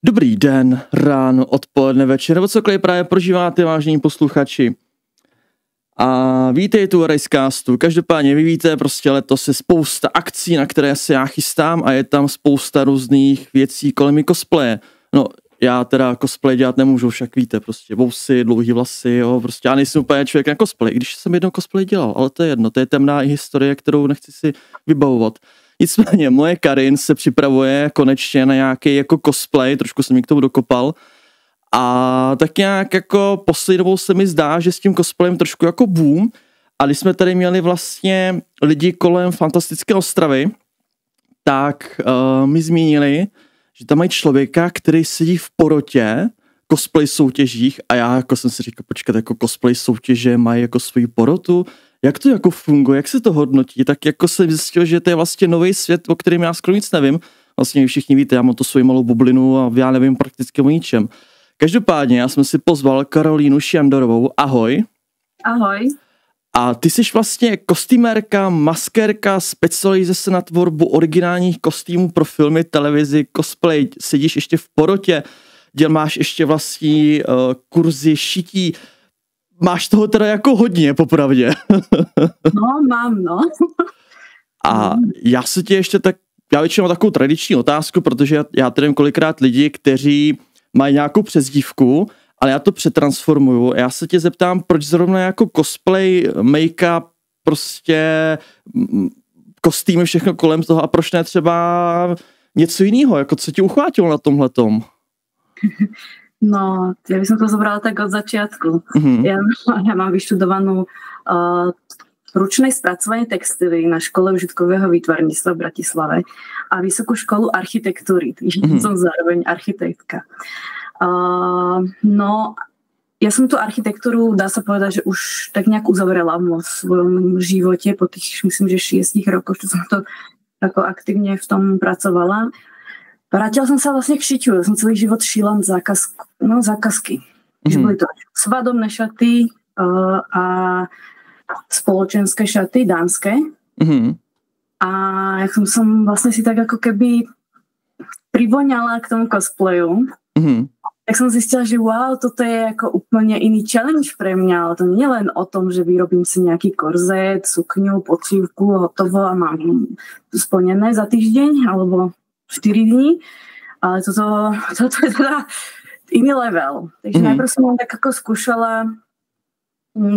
Dobrý den, ráno, odpoledne, večer, nebo cokoliv právě prožíváte, vážení posluchači. A vítejte u Rejscastu. Každopádně vy víte, prostě letos je spousta akcí, na které se já chystám a je tam spousta různých věcí kolem cosplaye. No, já teda cosplay dělat nemůžu, však víte, prostě vousy, dlouhý vlasy, jo, prostě já nejsem úplně člověk na cosplay, když jsem jednou cosplay dělal, ale to je jedno, to je temná historie, kterou nechci si vybavovat. Nicméně moje Karin se připravuje konečně na nějaký jako cosplay, trošku jsem mi k tomu dokopal a tak nějak jako poslední dobou se mi zdá, že s tím cosplayem trošku jako boom a když jsme tady měli vlastně lidi kolem Fantastické Ostravy, tak mi zmínili, že tam mají člověka, který sedí v porotě cosplay soutěžích a já jako jsem si říkal, počkat, jako cosplay soutěže mají jako svoji porotu, jak to jako funguje, jak se to hodnotí, tak jako jsem zjistil, že to je vlastně nový svět, o kterém já skoro nic nevím. Vlastně vy všichni víte, já mám tu svoji malou bublinu a já nevím prakticky o ničem. Každopádně já jsem si pozval Karolínu Šiandorovou. Ahoj. Ahoj. A ty jsi vlastně kostýmérka, maskérka, specializuje se na tvorbu originálních kostýmů pro filmy, televizi, cosplay, sedíš ještě v porotě, máš ještě vlastní kurzy šití. Máš toho teda jako hodně, popravdě. No, mám, no. A já se tě ještě tak, já většinou mám takovou tradiční otázku, protože já tady vím kolikrát lidi, kteří mají nějakou přezdívku, ale já to přetransformuju. Já se tě zeptám, proč zrovna jako cosplay, make-up, prostě kostýmy, všechno kolem toho a proč ne třeba něco jiného, jako co tě uchvátilo na tomhletom? No, ja by som to zobrala tak od začiatku. Ja mám vyštudovanú ručné spracovanie textíly na škole užitkového výtvarníctva v Bratislave a vysokú školu architektúry, takže som zároveň architektka. No, ja som tú architektúru, dá sa povedať, že už tak nejak uzavrela v svojom živote po tých, myslím, že 6 rokoch, čo som to ako aktívne v tom pracovala. Vrátila som sa vlastne k šiťu. Ja som celý život šila zákazky. Boli to svadobné šaty a spoločenské šaty, dánske. A ja som vlastne si tak ako keby privoňala k tomu cosplayu. Tak som zistila, že wow, toto je ako úplne iný challenge pre mňa, ale to nie je len o tom, že vyrobím si nejaký korzet, sukňu, počívku, hotovo a mám to splnené za týždeň, alebo 4 dní, ale toto je teda iný level. Takže najprv som tak ako skúšala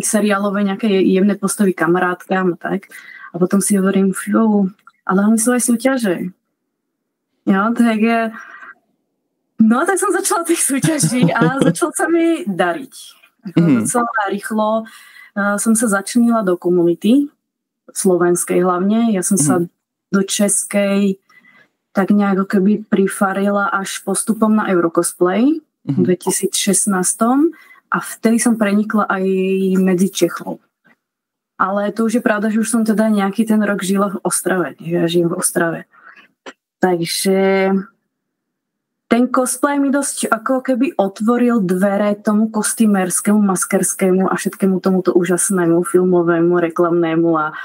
seriálové nejaké jemné postavy kamarátkám a tak. A potom si hovorím, ale oni sú aj súťaže. Jo, tak je... No, tak som začala tých súťaží a začalo sa mi dariť. Docela rýchlo som sa začlenila do komunity, slovenskej hlavne. Ja som sa do českej tak nejak keby prifarila až postupom na Eurocosplay v 2016 a vtedy som prenikla aj medzi Čechov. Ale to už je pravda, že už som teda nejaký ten rok žila v Ostrave, že ja žijem v Ostrave. Takže ten cosplay mi dosť ako keby otvoril dvere tomu kostýmerskému, maskerskému a všetkému tomuto úžasnému filmovému, reklamnému a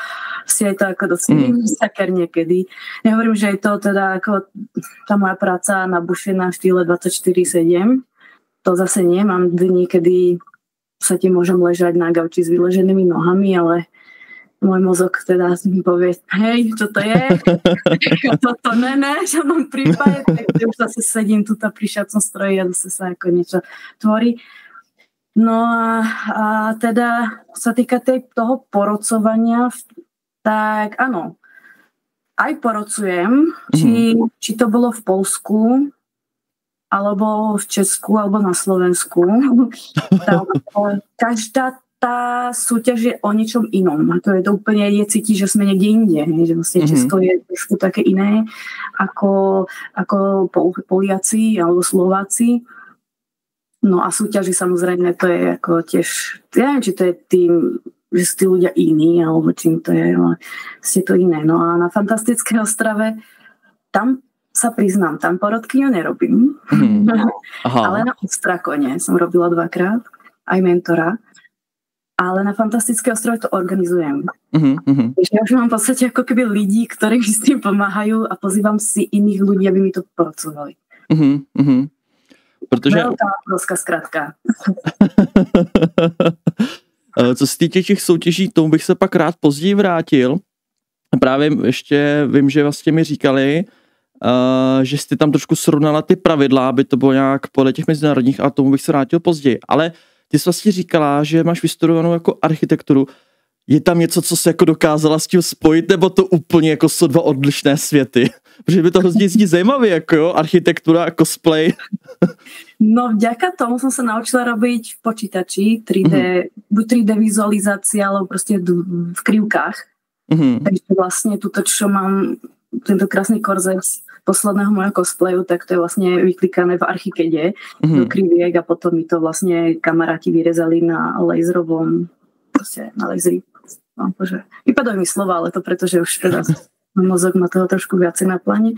si aj to ako dosť saker niekedy. Nehovorím, že je to teda ako tá moja práca nabušená v štýle 24/7. To zase nie. Mám dni, kedy sa ti môžem ležať na gauči s vyleženými nohami, ale môj mozog teda mi povie, hej, čo to je? Toto ne, v žiadnom prípade. Takže už zase sedím tu pri šacom stroji a zase sa ako niečo tvorí. No a teda sa týka toho porocovania, tak áno, aj porocujem, či to bolo v Poľsku, alebo v Česku, alebo na Slovensku. Každá tá súťaž je o niečom inom. A to je to úplne cíti, že sme niekde inde. Že vlastne Česko je trošku také iné ako Poliaci alebo Slováci. No a súťaži samozrejme to je ako tiež, ja neviem, či to je tým, že sú tí ľudia iní, alebo čím to je, ale ste to iné. No a na Fantastické Ostrave, tam sa priznám, tam porodkyňu nerobím. Ale na Ostrakone som robila 2-krát, aj mentora. Ale na Fantastické Ostrove to organizujem. Takže ja už mám v podstate ako keby ľudí, ktorí mi s tým pomáhajú a pozývam si iných ľudí, aby mi to porocovali. Protože... Velká obrovská zkratka. Co se týče těch soutěží, tomu bych se pak rád později vrátil. Právě ještě vím, že vlastně mi říkali, že jste tam trošku srovnala ty pravidla, aby to bylo nějak podle těch mezinárodních, a tomu bych se vrátil později. Ale ty jsi vlastně říkala, že máš vystudovanou jako architekturu. Je tam něco, co se jako dokázala s tím spojit, nebo to úplně jako jsou dva odlišné světy? Protože by to hrozně zní zajímavé, jako jo, architektura a cosplay. No vďaka tomu som sa naučila robiť v počítači 3D, buď 3D vizualizácia, alebo proste v krivkách. Takže vlastne tuto, čo mám, tento krásny korzet z posledného môjho cosplayu, tak to je vlastne vyklikané v Archikede do kriviek a potom mi to vlastne kamaráti vyrezali na laserovom, proste na laseri. No, bože. Vypadajú mi slova, ale to preto, že už teda mozog má toho trošku viacej na pláne.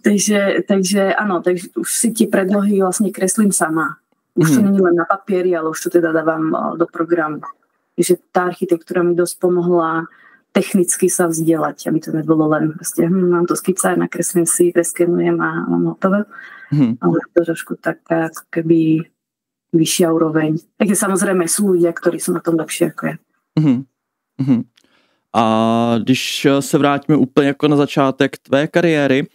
takže áno, takže už si tie predlohy vlastne kreslím sama. Už to nie je len na papieri, ale už to teda dávam do programu. Takže tá architektúra mi dosť pomohla technicky sa vzdielať, aby to nebolo len proste, mám to skicár, nakreslím si, preskenujem a mám hotové. Ale to trošku taká ako keby vyššia úroveň. Takže samozrejme sú ľudia, ktorí sú na tom lepšie ako ja. A když se vrátíme úplně jako na začátek tvé kariéry,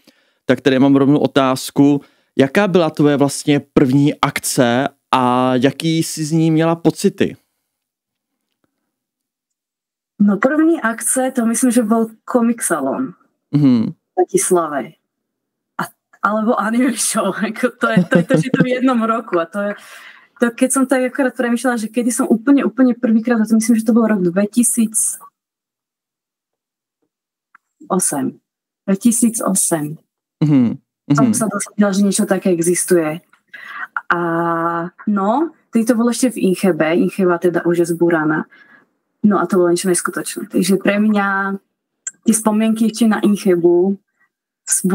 tak tady mám rovnou otázku, jaká byla tvoje vlastně první akce a jaký jsi z ní měla pocity? No první akce, to myslím, že bol Comic Salon v Bratislave. Alebo anime show. To je to, že to v jednom roku. A to je, to, keď som tak akorát premýšľala, že kedy som úplne prvýkrát, to myslím, že to bol rok 2008. 2008. Som sa dosvedela, že niečo také existuje. A no, to bolo ešte v Inchebe. Incheba teda už je zbúraná. No a to bolo niečo neskutočné. Takže pre mňa tie spomienky ešte na Inchebu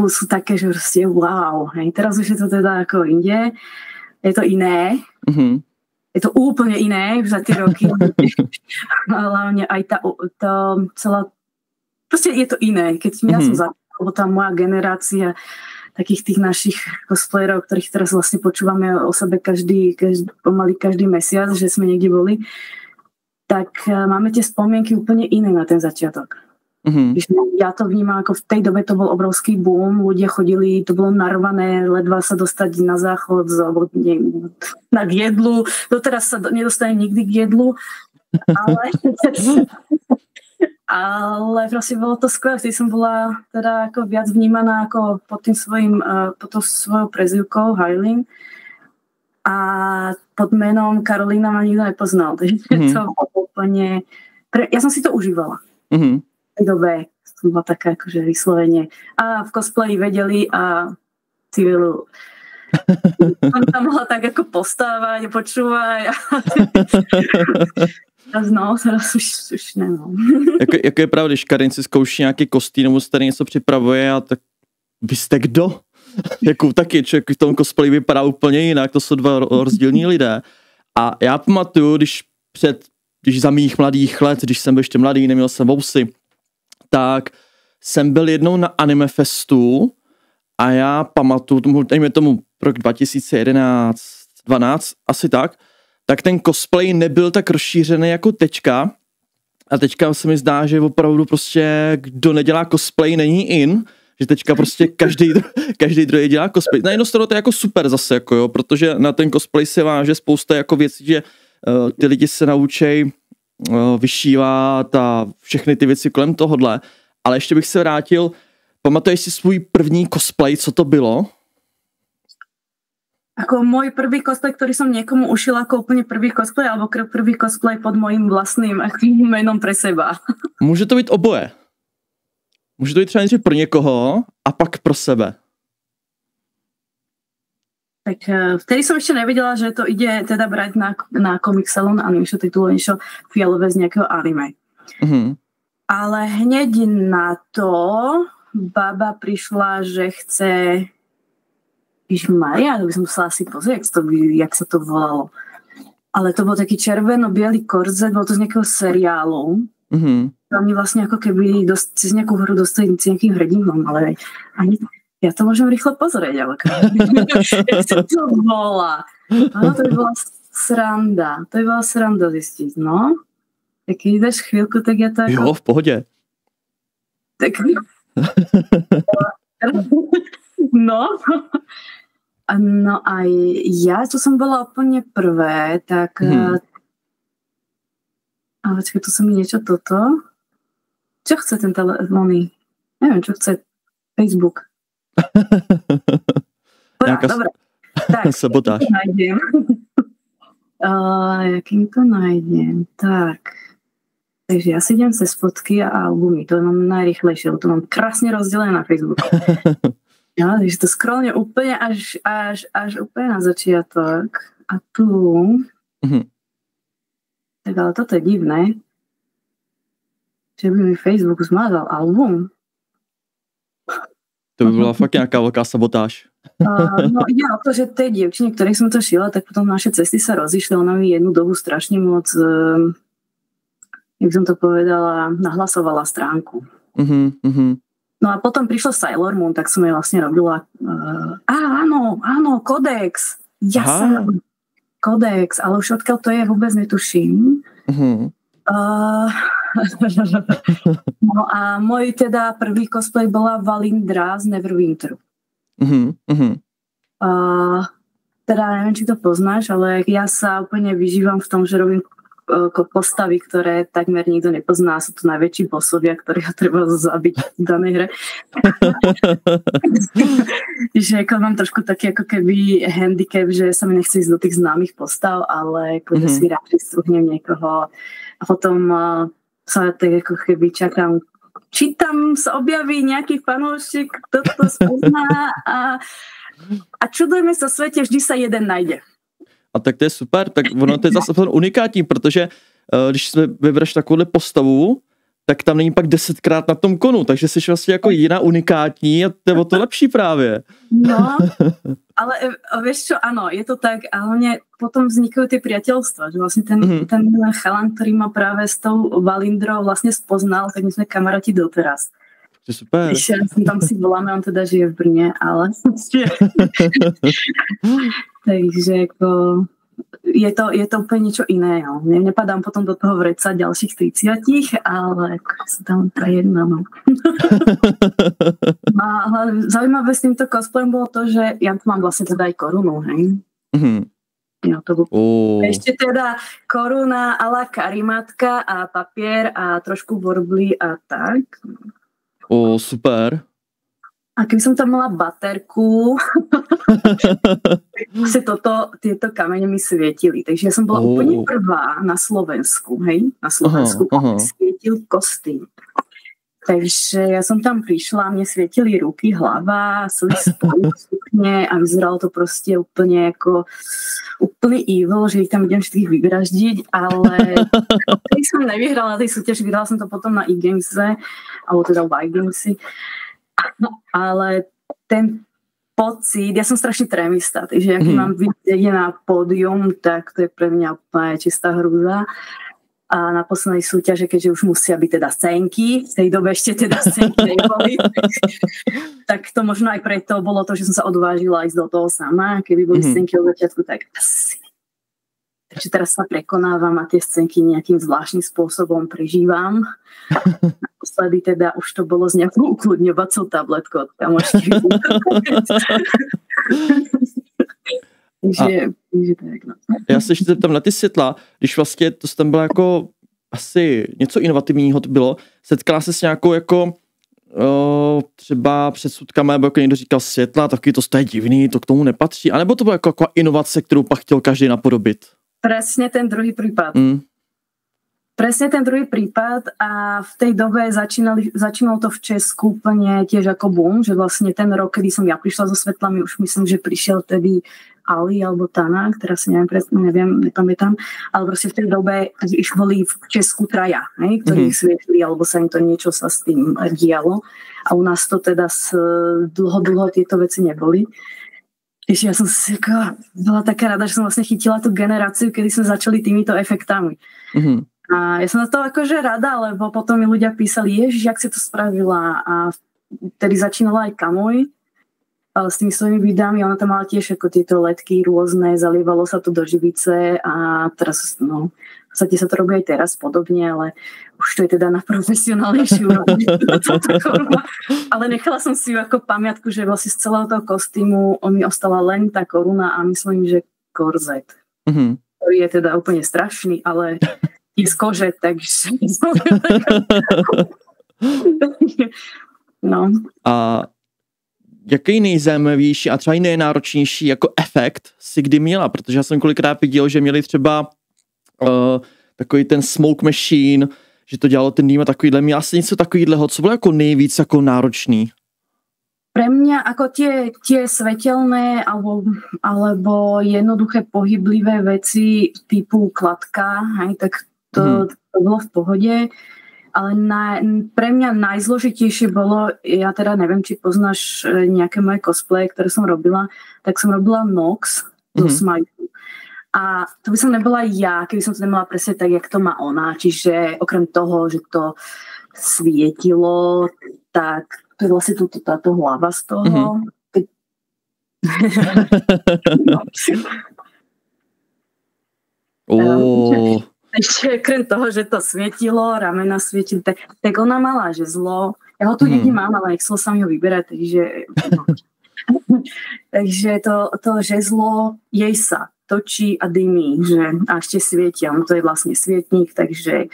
sú také, že proste wow. Hej. Teraz už je to teda ako inde. Je to iné. Je to úplne iné už za tie roky. Hlavne aj tá celá... Proste je to iné. Keď ja som začala, tá moja generácia takých tých našich cosplayerov, ktorých teraz vlastne počúvame o sebe pomaly každý mesiac, že sme niekde boli, tak máme tie spomienky úplne iné na ten začiatok. Ja to vnímam, ako v tej dobe to bol obrovský boom, ľudia chodili, to bolo narvané, ledva sa dostať na záchod na jedlu, doteraz sa nedostanem nikdy k jedlu, ale proste bolo to skvelé, vtedy som bola teda ako viac vnímaná ako pod tou svojou prezývkou Hajlin a pod menom Karolína ma nikto nepoznal, takže to bolo úplne, ja som si to užívala. V tej dobe som bola taká akože vyslovene. A v cosplayi vedeli a civilu. Som tam mohla tak ako postávať, počúvať. No, teraz už nemám. Jako je pravda, když Karin si zkouší nějaký kostým, nebo se tady něco připravuje, a tak vy jste kdo? Jako taky člověk v tom cosplayi vypadá úplně jinak, to jsou dva rozdílní lidé. A já pamatuju, když za mých mladých let, když jsem byl ještě mladý, neměl jsem vousy, tak jsem byl jednou na Anime Festu a já pamatuju, dejme tomu rok 2011, 12, asi tak ten cosplay nebyl tak rozšířený jako teďka. A teďka se mi zdá, že opravdu prostě kdo nedělá cosplay není in, že teďka prostě každý druhý dělá cosplay. Na jednu stranu to je jako super zase, jako jo, protože na ten cosplay se váže spousta jako věcí, že ty lidi se naučí vyšívat a všechny ty věci kolem tohodle. Ale ještě bych se vrátil, pamatuješ si svůj první cosplay, co to bylo? Ako môj prvý cosplay, ktorý som niekomu ušila ako úplne prvý cosplay, alebo prvý cosplay pod mojím vlastným jménem pre seba. Může to být oboje. Může to být třeba nejdřív pro někoho a pak pro sebe. Tak vtedy som ešte nevedela, že to ide teda brať na Comic Salon a niečo titul, niečo fialové z nejakého anime. Ale hneď na to baba prišla, že chce... Ježišmaria, to by som musela asi pozrieť, jak sa to volalo. Ale to bol taký červeno-bielý korzet, bol to z nejakého seriálu. Oni vlastne ako keby cez nejakú hru dostali s nejakým hrdinom, ale ani Ja to môžem rýchlo pozrieť, ale jak sa to volá. No, to by bola sranda. To by bola sranda zistiť, no. Tak keď dáš chvíľku, tak ja to ako... Jo, v pohodě. Tak... No. No aj ja, čo som bola úplne prvé, tak... Ale počkaj, tu som mi niečo toto. Čo chce ten telefónny? Neviem, čo chce Facebook. Dobre. Tak, sabotáž. Jakým to nájdem? Tak. Takže ja si idem cez fotky a albumy. To mám najrýchlejšie, to mám krásne rozdelené na Facebooku. Ja, takže to scrollne úplne až úplne na začiatok. A tu... Tak ale toto je divné. Že by mi Facebook zmazal album. To by byla fakt nějaká velká sabotáž. No ide o to, že tej dievčine, ktorej som to šila, tak potom naše cesty sa rozišli. Ona mi jednu dobu strašne moc, jak som to povedala, nahlasovala stránku. No a potom prišlo Sailor Moon, tak som jej vlastne robila áno, Codex. Codex, ale už odkiaľ to je, vôbec netuším. No a môj teda prvý cosplay bola Valindra z Neverwinteru. Teda neviem, či to poznáš, ale ja sa úplne vyžívam v tom, že robím postavy, ktoré takmer nikto nepozná. Sú to najväčší bossovia, ktorých treba zabiť v danej hre. Že mám trošku taký ako keby handicap, že sa mi nechce ísť do tých známych postav, ale akože si radšej strúhnem niekoho a potom sa tak ako keby čakám, či tam sa objaví nejaký fanúšik, kto to spozná a čudujeme sa v svete, vždy sa jeden najde. A tak to je super, tak ono to je zase unikátní, protože když si vybereš takovouhle postavu, tak tam není pak 10krát na tom konu, takže jsi vlastně jako jiná unikátní a to je o to lepší právě. No, ale vieš čo, áno, je to tak a hlavne potom vznikajú tie priateľstva, že vlastne ten chalan, ktorý ma práve s tou Valindrou vlastne spoznal, tak my sme kamaráti doteraz. To je super. Tam si voláme, on teda žije v Brne, ale takže ako je to úplne niečo iné. Nepadám potom do toho vreca ďalších 30, ale sa tam prejednám. Zaujímavé s týmto cosplayom bolo to, že ja tu mám vlastne teda aj korunu, hej? Ja, to ešte teda koruna a la karimatka a papier a trošku borbly a tak. Super. A keby som tam mala baterku, tieto kamene mi svietili. Takže ja som bola úplne prvá na Slovensku, hej? Na Slovensku svietil kostým. Takže ja som tam prišla, mne svietili ruky, hlava, sukne a vyzeralo to proste úplne ako úplný evil, že ich tam idem všetkých vyvraždiť, ale keď som nevyhrala tej súťaži, vyhrala som to potom na e-gamese, alebo teda v iGamesi. Ale ten pocit, ja som strašne trémista, takže keď mám vidieť na pódium, tak to je pre mňa úplne čistá hrúza. A na poslednej súťaže, keďže už musia byť teda scénky, v tej dobe ešte teda scénky neboli, tak to možno aj preto bolo to, že som sa odvážila ísť do toho sama. Keby boli scénky od začiatku, tak asi. Takže teraz sa prekonávam a tie scénky nejakým zvláštnym spôsobom prežívam. Naposledy teda už to bolo s nejakou ukludňovacou tabletkou od kamošky. Já se ještě zeptám na ty světla, když vlastně to tam bylo jako asi něco inovativního to bylo, setkala se s nějakou jako třeba předsudkama, nebo jako někdo říkal světla, taky to je divný, to k tomu nepatří, anebo to byla jako inovace, kterou pak chtěl každý napodobit? Presne ten druhý prípad. Presne ten druhý prípad a v tej dobe začínalo to v Česku úplne tiež ako boom, že vlastne ten rok, kedy som ja prišla so svetlami, už myslím, že prišiel tedy Ali alebo Tana, ktorá si nepamätám, ale proste v tej dobe už boli v Česku traja, ktorí svietli, alebo sa im to niečo sa s tým dialo a u nás to teda dlho tieto veci neboli. Ešte ja som si bola taká rada, že som vlastne chytila tú generáciu, kedy sme začali týmito efektami. A ja som na to akože rada, lebo potom mi ľudia písali, ježiš, jak si to spravila. A vtedy začínala aj Kamuj. s tými svojimi videami, ona tam mala tiež ako tieto letky rôzne, zalievalo sa to do živice a teraz, no, v podstate sa to robí aj teraz podobne, ale už to je teda na profesionálnejšiu úrovni. Ale nechala som si ju ako pamiatku, že vlastne z celého toho kostýmu mi ostala len tá koruna a myslím, že korzet. Ktorý je teda úplne strašný, ale je z kože, takže... No. A jaký nejzajímavější a třeba i nejnáročnější jako efekt si kdy měla? Protože já jsem kolikrát viděl, že měli třeba takový ten smoke machine, že to dělalo ten dým a takovýhle. Měla si něco takovýhleho, co bylo jako nejvíc jako náročný? Pre mňa ako tie svetelné alebo jednoduché pohyblivé veci typu kladka, hej, tak to bolo v pohode. Ale pre mňa najzložitejšie bolo, ja teda neviem, či poznáš nejaké moje cosplay, ktoré som robila, tak som robila Nox do Smajtu. A to by som nebola ja, keby som to nemala presne tak, jak to má ona. Čiže okrem toho, že to svietilo, tak to je vlastne táto hlava z toho. Ešte krem toho, že to svietilo, ramena svietili, tak ona mala žezlo. Ja ho tu niekde mám, ale nechcel sa mi ho vyberať, takže... takže to žezlo jej sa točí a dymí, že a ešte svietia. No to je vlastne svietník, takže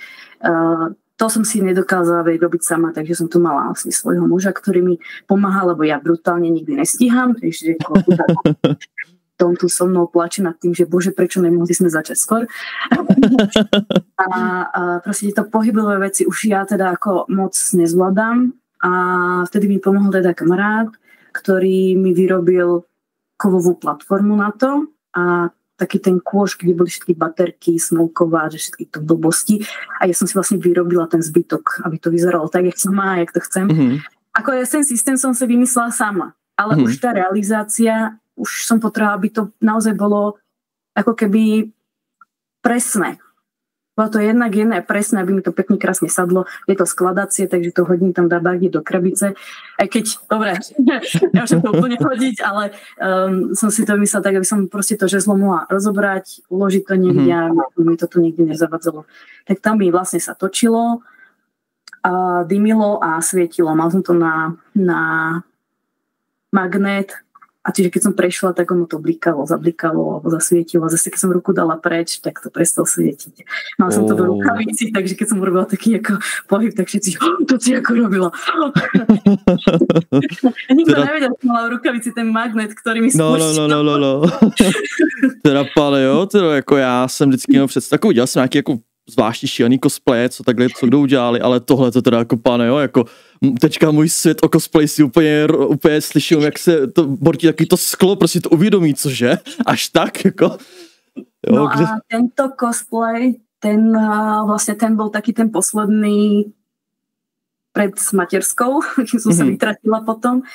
to som si nedokázala robiť sama, takže som tu mala vlastne svojho muža, ktorý mi pomáha, lebo ja brutálne nikdy nestíham, takže Tom tu so mnou plače nad tým, že bože, prečo nemohli sme začať skôr. A proste tieto pohybové veci už ja teda ako moc nezvládam a vtedy mi pomohol teda kamarát, ktorý mi vyrobil kovovú platformu na to a taký ten kôž, kde boli všetky baterky, smolková, že všetky to blbosti a ja som si vlastne vyrobila ten zbytok, aby to vyzeralo tak, jak sa má, jak to chcem. Ako ja ten systém som si vymyslela sama, ale už tá realizácia už som potrebovala, aby to naozaj bolo ako keby presné. Bolo to jednak presné, aby mi to pekne krásne sadlo. Je to skladacie, takže to hodím tam dabágne do krabice. Aj keď, dobre, nemôžem to úplne hodiť, ale som si to vymyslela tak, aby som proste to žezlo mohla rozobrať, uložiť to niekde a mi to tu nikdy nezavadzalo. Tak tam mi vlastne sa točilo, dymilo a svietilo. Mal som to na magnet. A čiže keď som prešla, tak ono to blikalo, zablikalo alebo zasvietilo. A zase keď som ruku dala preč, tak to prestal svietiť. Mal som to do rukavici, takže keď som urobila taký ako pohyb, tak všetci, to si ako robila. Nikto nevedel, že mala v rukavici ten magnet, ktorý mi spúšťal. No. Teda pane, jo, teda jako já jsem vždycky měl představu, udělal jsem nějaký jako zvláštní šílený cosplay, co takhle, co kdo udělali, ale tohle to teda jako pane, jo, jako teďka můj svět o cosplay si úplně slyším, jak se to bortí taky to sklo, prostě to uvědomí, cože? Až tak, jako. Jo, no a tento cosplay, ten bol taký ten posledný pred materskou, keď som sa vytratila potom.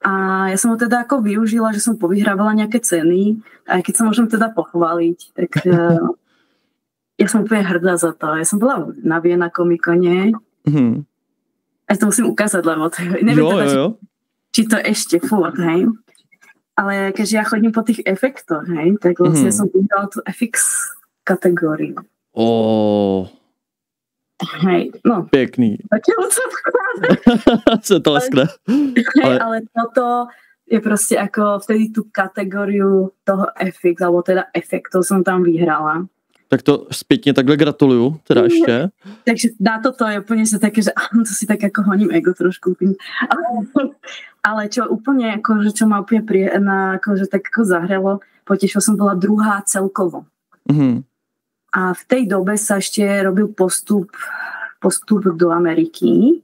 A ja som ho teda ako využila, že som povyhrávala nejaké ceny, aj keď sa môžem teda pochváliť, tak ja som úplne hrdá za to. Ja som bola na Vienna Comic-Cone. A to musím ukázať, lebo to neviem či to ešte furt, hej. Ale keďže ja chodím po tých efektoch, hej, tak vlastne som vyhrala tú FX kategóriu. Hej, no. Pekný. Sa to leskne. Ale toto je proste ako vtedy tú kategóriu toho FX, alebo teda efektov som tam vyhrala. Tak to zpětně takhle gratuluju, teda ještě. Takže na toto je úplně se také, že to si tak jako honím ego trošku. Ale čo úplně jako, že čo ma úplně jako, že tak jako zahralo, potešil som bola druhá celkovo. A v tej dobe sa ešte robil postup do Ameriky.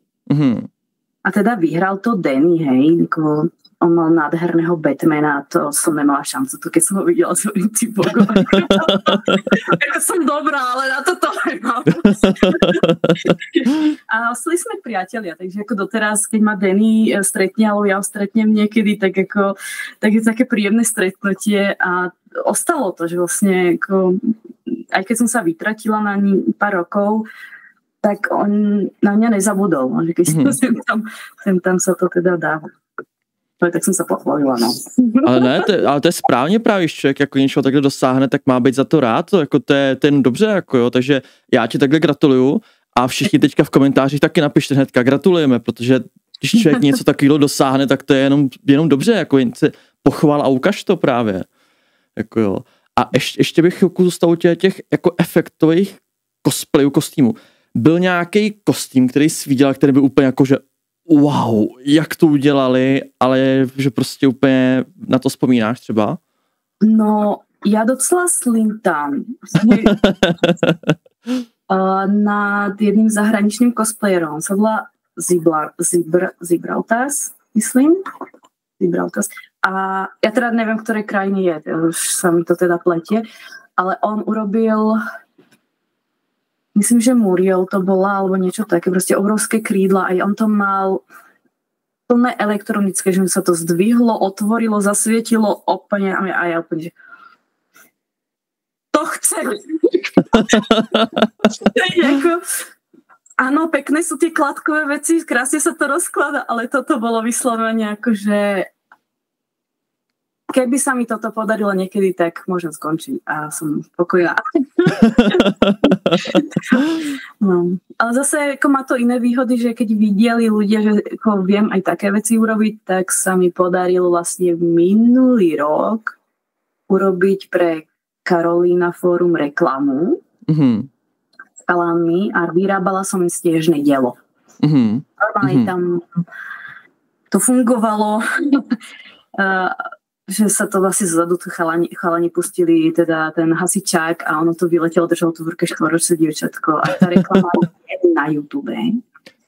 A teda vyhral to Danny, hej, ako on mal nádherného Batmana, to som nemala šancu, to keď som ho videla, som si bogo. Ako som dobrá, ale na toto nemám. A ostali sme priatelia, takže ako doteraz, keď ma Danny stretne, alebo ja ho stretnem niekedy, tak je také príjemné stretnutie a ostalo to, že vlastne ako, aj keď som sa vytratila na pár rokov, tak on na mňa nezabudol, že keď sem tam sa to teda dáva. Tak jsem se pochválila, no. Ale ne, to je správně právě, když člověk jako něčeho takhle dosáhne, tak má být za to rád, to, jako to je dobře, jako jo, takže já ti takhle gratuluju a všichni teďka v komentářích taky napište hnedka gratulujeme, protože když člověk něco takového dosáhne, tak to je jenom dobře, jako jen se pochvál a ukaž to právě, jako jo. A ještě bych chvilku zůstal u těch jako efektových cosplayů, kostýmů. Byl nějaký kostým, který jsi viděl, který byl úplně jako, že wow, jak to udělali, ale že prostě úplně na to vzpomínáš třeba? No, já docela slintám. Nad jedným zahraničným cosplayerom. To byla Zibraltas, myslím. Zibraltas. A ja teda neviem, v ktorej krajine je, už sa mi to teda pletie, ale on urobil, myslím, že Muriel to bola, alebo niečo také, proste obrovské krídla, aj on to mal plné elektronické, že sa to zdvihlo, otvorilo, zasvietilo úplne, a ja úplne, že to chcem. Áno, pekné sú tie kladkové veci, krásne sa to rozklada, ale toto bolo vyslovene akože keby sa mi toto podarilo niekedy, tak môžem skončiť a som spokojná. No. Ale zase ako má to iné výhody, že keď videli ľudia, že ako viem aj také veci urobiť, tak sa mi podarilo vlastne minulý rok urobiť pre Karolína Fórum reklamu s chalánmi a vyrábala som im snežné dielo. Normálne tam to fungovalo, že sa to vlastne zadu chalani pustili teda ten hasičák a ono to vyletelo, držalo to v ruke štvoročné dievčatko a ta reklama je na YouTube.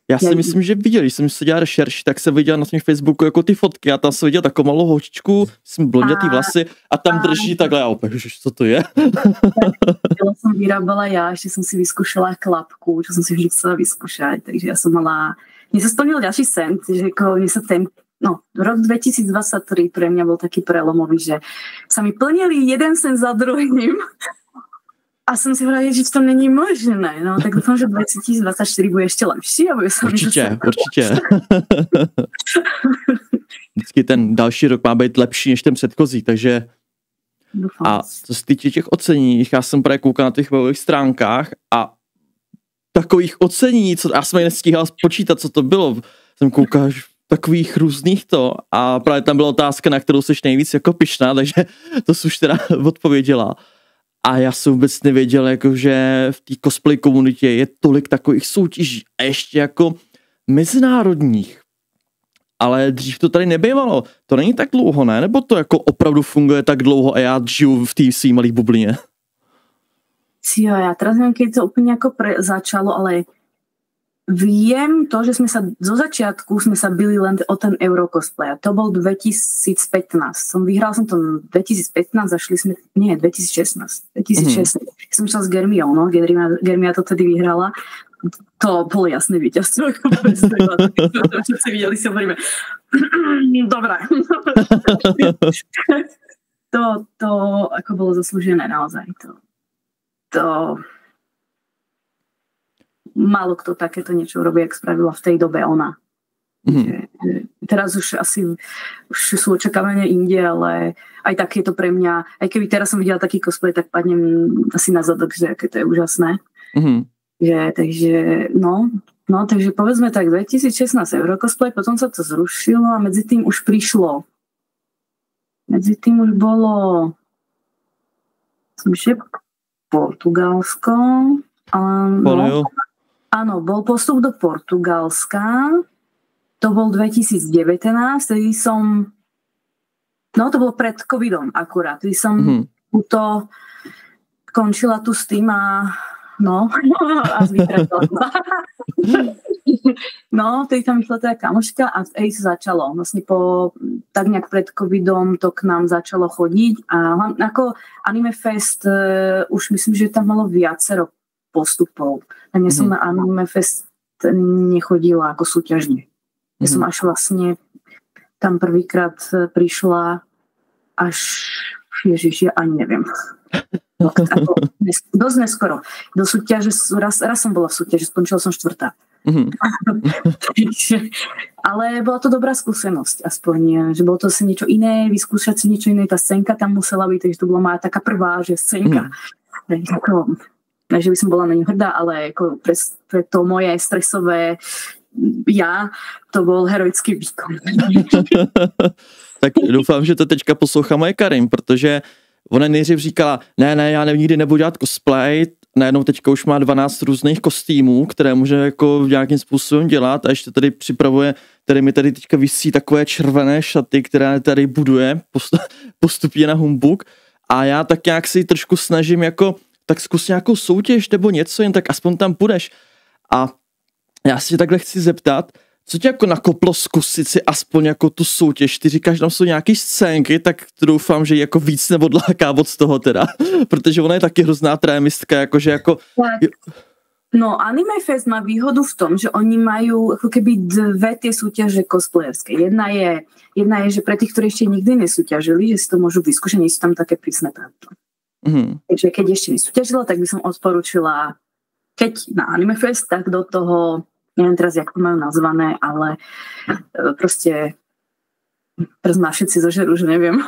Já si myslím, že viděl, když jsem se dělal rešerši, tak jsem viděl na svém Facebooku jako ty fotky a tam jsem viděl takovou malou holčičku, jsem blondětý vlasy a tam drží takhle, a opět, co to je? To jsem vyrábala já, ještě jsem si vyskúšala klapku, čo jsem si vždy chcela vyskúšať, takže já jsem mala, mně se splnil ďalší sen, že jako mně se rok 2023 pre mňa bol taký prelomový, že sa mi plnili jeden sen za druhým a som si hovorila, že to není možné. No, tak dúfam, že 2024 bude ešte lepší. A bude sa určitě. Vždycky ten další rok má být lepší než ten předchozí, takže doufám. A co se týče těch ocení, já jsem právě koukal na těch webových stránkách a takových ocení, já jsem nestíhal spočítat, co to bylo. Jsem koukal takových různých to a právě tam byla otázka, na kterou jsi nejvíc jako pyšná, takže to jsi už teda odpověděla. A já jsem vůbec nevěděl, jako, že v té cosplay komunitě je tolik takových soutěží a ještě jako mezinárodních. Ale dřív to tady nebývalo. To není tak dlouho, ne? Nebo to jako opravdu funguje tak dlouho a já žiju v té svý malý bublině? Jo, ja teraz neviem, keď to úplne ako začalo, ale viem to, že sme sa zo začiatku sme sa bili len o ten Eurocosplay. To bol 2015. Vyhrala som to 2015, zašli sme, nie, 2016. 2016. Som šla s Germiou, no, Germia to tedy vyhrala. To bolo jasné víťazstvo. Všetci videli, si hovoríme, dobré. To ako bolo zaslúžené naozaj. To málo kto takéto niečo robí, jak spravila v tej dobe ona. Teraz už asi sú očakávania inde, ale aj tak je to pre mňa, aj keby teraz som videla taký cosplay, tak padnem asi na zadok, že aké to je úžasné. Takže takže povedzme tak 2016 Eurocosplay, potom sa to zrušilo a medzi tým už prišlo. Medzi tým už bolo Portugalsko. Áno, bol postup do Portugalska. To bol 2019, tedy som... No, to bolo pred covidom akurát. Tedy som to končila tu s tým a vytratila. No, tedy tam išla teda kamoška a sa začalo. Vlastne tak nejak pred covidom to k nám začalo chodiť a ako Anime Fest už myslím, že tam malo viacero postupov. A ja som na Anime Fest nechodila ako súťažne. Ja som až vlastne tam prvýkrát prišla až Ježiš, ja ani neviem. Dosť neskoro. Do súťaže, raz som bola v súťaži, skončila som 4. Ale bola to dobrá skúsenosť aspoň, že bolo to si niečo iné, vyskúšať si niečo iné, tá scénka tam musela byť, takže to bola moja taká prvá, že scénka. Takže by som bola na ňu hrdá, ale ako pre to moje stresové to bol heroický výkon. Tak doufám, že to teďka poslouchá moje Karin, protože ona nejdřív říkala, ne, já nikdy nebudu dělat cosplay, najednou teďka už má 12 různých kostýmů, které může jako nějakým způsobem dělat a ještě tady připravuje, tady mi tady teďka visí takové červené šaty, které tady buduje postupně na humbug a já tak nějak si trošku snažím jako, tak zkus nějakou soutěž nebo něco, jen tak aspoň tam půjdeš. A já si takhle chci zeptat, co tě jako nakoplo zkusit si aspoň jako tu soutěž? Ty říkáš, tam jsou nějaký scénky, tak doufám, že jako víc neodláká od toho teda, protože ona je taky hrozná trémistka, jakože jako... Tak. No, Anime Fest má výhodu v tom, že oni majú ako keby dve tie súťaže cosplayerské. Jedna je, že pre tých, ktorí ešte nikdy nesúťažili, že si to môžu vyskúšať, nie sú tam také prísne pravidlá. Takže keď ešte nesúťažila, tak by som odporúčila, keď na Anime Fest, tak do toho, neviem teraz, jak to majú nazvané, ale proste teraz má všetci zožerú, že neviem.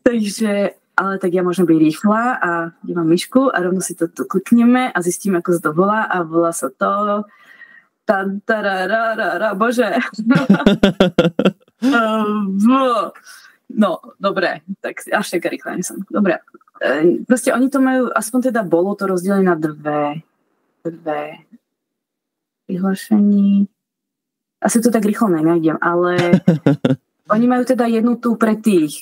Takže... Ale tak ja môžem byť rýchla a kde mám myšku a rovno si to tu klikneme a zistíme, ako sa to volá a volá sa to bože. No, dobre, tak až taká rýchla nie som. Dobre, proste oni to majú, aspoň teda bolo to rozdelené na dve prihlášení. Asi to tak rýchlo nenájdem, ale oni majú teda jednu tu pre tých,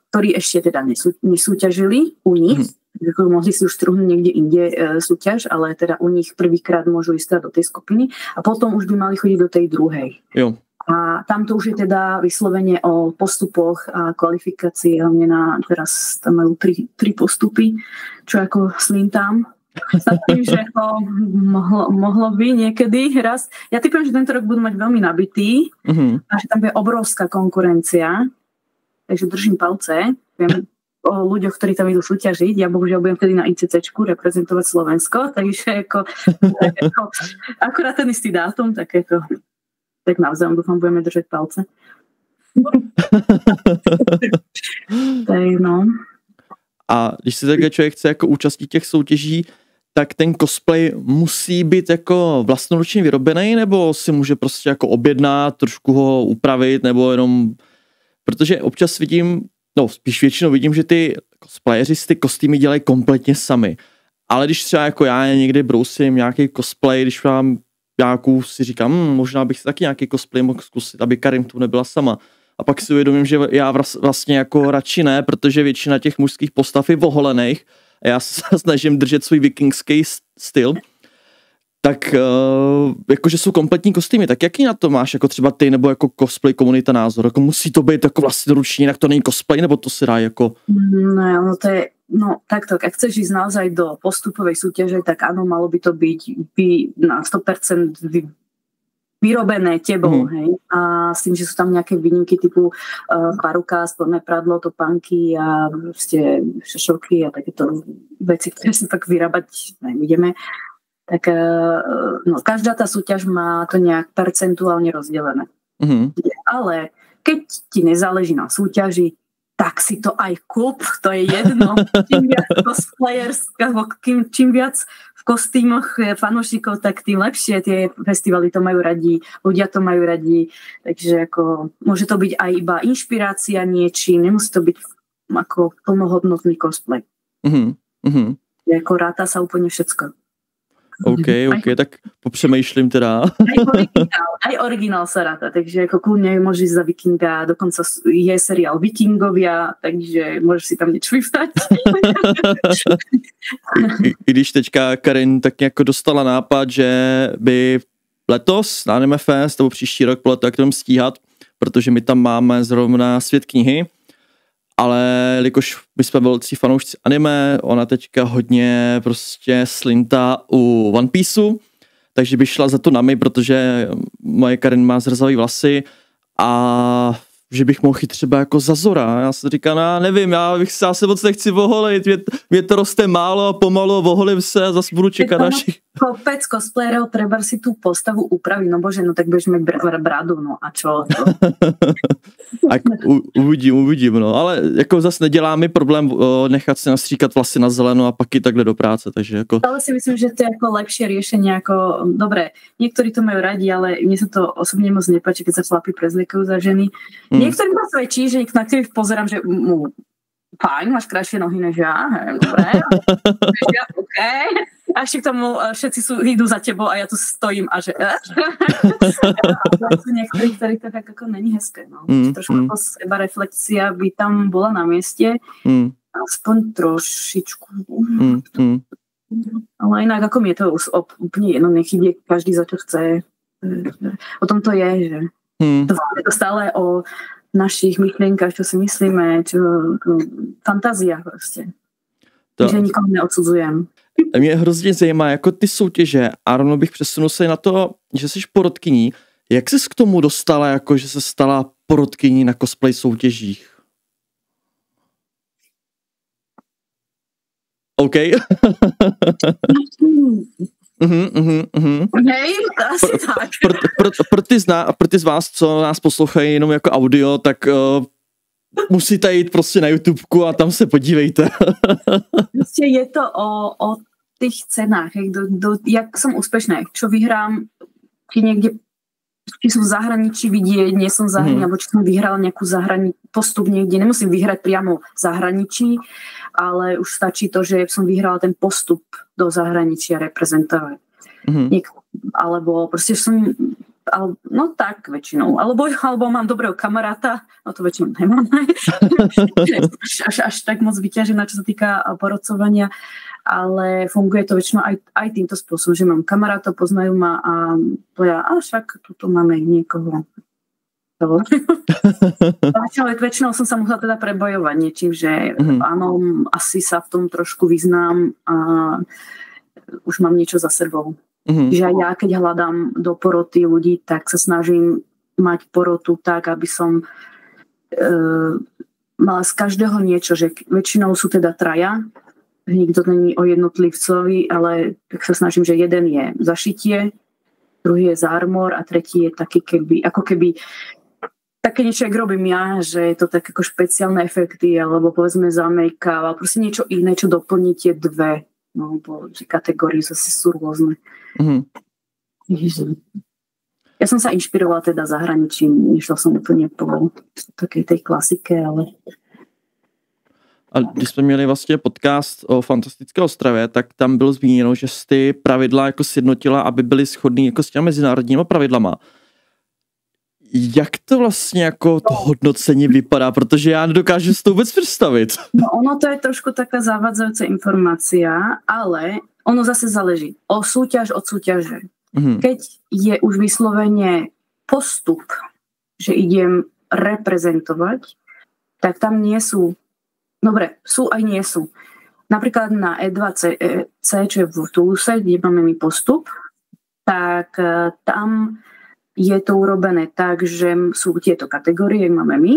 ktorí ešte teda nesúťažili u nich. Mohli si už strúhnuť niekde inde súťaž, ale teda u nich prvýkrát môžu ísť do tej skupiny a potom už by mali chodiť do tej druhej. Jo. A tamto už je teda vyslovene o postupoch a kvalifikácii. Hlavne teraz tam majú tri postupy, čo ako slintám. Sa tým, že mohlo by niekedy raz. Ja typujem, že tento rok budú mať veľmi nabitý a že tam bude obrovská konkurencia. Takže držím palce. Viem o ľuďoch, ktorí tam idú súťažiť. Ja bohužiaľ budem vtedy na ICCčku reprezentovať Slovensko, takže akurát ten istý dátum, tak navzájom dúfam, budeme držať palce. Tak no. A když se takhle člověk chce jako účastnit těch soutěží, tak ten cosplay musí být jako vlastnoručně vyrobený, nebo si může prostě jako objednat, trošku ho upravit, nebo jenom... Protože občas vidím, spíš většinou vidím, že ty cosplayeři si ty kostýmy dělají kompletně sami. Ale když třeba jako já někdy brousím nějaký cosplay, když mám nějakou, si říkám, možná bych si taky nějaký cosplay mohl zkusit, aby Karin tu nebyla sama. A pak si uvědomím, že já vlastně jako radši ne, protože většina těch mužských postav je oholených a já se snažím držet svůj vikingský styl. Tak jakože jsou kompletní kostýmy, tak jaký na to máš jako třeba ty nebo jako cosplay komunita názor? Jako musí to být jako vlastně ručně, jinak to není cosplay, nebo to se dá jako... No to je, takto, ak chceš ísť naozaj do postupovej súťaže, tak áno, malo by to byť na 100% vyrobené tebou, hej. A s tým, že sú tam nejaké výnimky typu paruka, spodné pradlo, topánky a proste šošovky a takéto veci, ktoré si tak vyrábať nebudeme. Tak každá tá súťaž má to nejak percentuálne rozdelené. Ale keď ti nezáleží na súťaži, tak si to aj kúp, to je jedno. Čím viac cosplayers, čím viac v kostýmoch fanúšikov, tak tým lepšie. Tie festivaly to majú radi, ľudia to majú radi, takže ako, môže to byť aj iba inšpirácia niečím, nemusí to byť ako plnohodnotný cosplay. Ako ráta sa úplne všetko. OK, tak popřemýšlím teda. Aj originál sa ráta, takže ako kľudne môžeš za Vikinga, dokonca je seriál Vikingovia, takže môžeš si tam niečo vyvstať. Když teďka Karin tak jako dostala nápad, že by letos na Anime Fest nebo příští rok podle toho, jak to budeme stíhat, protože my tam máme zrovna Svět knihy, ale jelikož my jsme velcí fanoušci anime, ona teďka hodně prostě slintá u One Pieceu, takže by šla za to nami, protože moje Karin má zrzavý vlasy a že bych mohl chyt třeba jako za Zora. Já si říkám, já nevím, já se moc nechci oholit, mě to roste málo a pomalu oholím se a zase budu čekat na všich. Kopec cosplayerov, treba si tú postavu upraviť, no bože, no tak budeš mať bradu, no a čo? Uvidím, no, ale jako zase nedělá mi problém nechat si nastříkat vlasy na zeleno a pak i takhle do práce, takže jako... Ale si myslím, že to je ako lepšie riešenie, ako, dobre, niektorí to majú radi, ale mne sa to osobne moc nepáči, keď sa chlapi prezliekajú za ženy. Niektorí ma svedčí, že na ktorých pozerám, že fajn, máš krajšie nohy než ja, dobre, ja, okej. A ešte k tomu všetci idú za tebou a ja tu stojím a že... sú niektorí, ktorí to tak ako není hezké. No. Trošku seba reflexia by tam bola na mieste. Aspoň trošičku. Ale inak ako mi je to už úplne jedno, nech ide každý za čo chce. O tom to je, že to je stále o našich myšlienkach, čo si myslíme, čo fantázia proste. Že nikomu neodsudzujem. Mě hrozně zajímá, jako ty soutěže, a rovno bych přesunul se na to, že jsi porodkyní. Jak jsi k tomu dostala, jako že se stala porodkyní na cosplay soutěžích? OK. Hej, asi tak. Pro ty z vás, co nás poslouchají jenom jako audio, tak musíte jít prostě na YouTubeku a tam se podívejte. Prostě je to o tých cenách, jak som úspešná, čo vyhrám, či som v zahraničí vidieť, nie som v zahraničí, alebo či som vyhrala nejakú postup niekde, nemusím vyhrať priamo v zahraničí, ale už stačí to, že som vyhrala ten postup do zahraničia reprezentovať. Alebo proste som no tak väčšinou. Alebo mám dobrého kamaráta, no to väčšinou nemám. až tak moc vyťažená, čo sa týka porodcovania, ale funguje to väčšinou aj týmto spôsobom, že mám kamarátov, poznajú ma a povedia, však tuto máme niekoho. Väčšinou som sa musela teda prebojovať niečím, že áno, asi sa v tom trošku vyznám a už mám niečo za sebou. Že aj ja, keď hľadám do poroty ľudí, tak sa snažím mať porotu tak, aby som mala z každého niečo, že väčšinou sú teda traja, nikto není o jednotlivcovi, ale tak sa snažím, že jeden je zašitie, druhý je za armor a tretí je taký ako keby také niečo, jak robím ja, že je to tak ako špeciálne efekty, alebo povedzme za make-up, alebo proste niečo iné, čo doplní tie dve. No, bo kategórie zase sú rôzne. Ja som sa inšpirovala teda zahraničím, nešla som úplne po takej tej klasike, ale... A když jsme měli vlastně podcast o Fantastické Ostravě, tak tam bylo zmíněno, že jsi ty pravidla jako sjednotila, aby byly shodný jako s těmi mezinárodníma pravidlama. Jak to vlastně jako to hodnocení vypadá? Protože já nedokážu si to vůbec představit. No ono to je trošku taká zavádzajúca informácia, ale ono zase záleží. O súťaž od súťaže. Keď je už vyslovene postup, že idem reprezentovať, tak tam nie sú, dobre, sú aj nie sú. Napríklad na E2C, čo je v Toulouse, kde máme my postup, tak tam je to urobené tak, že sú tieto kategórie, máme my,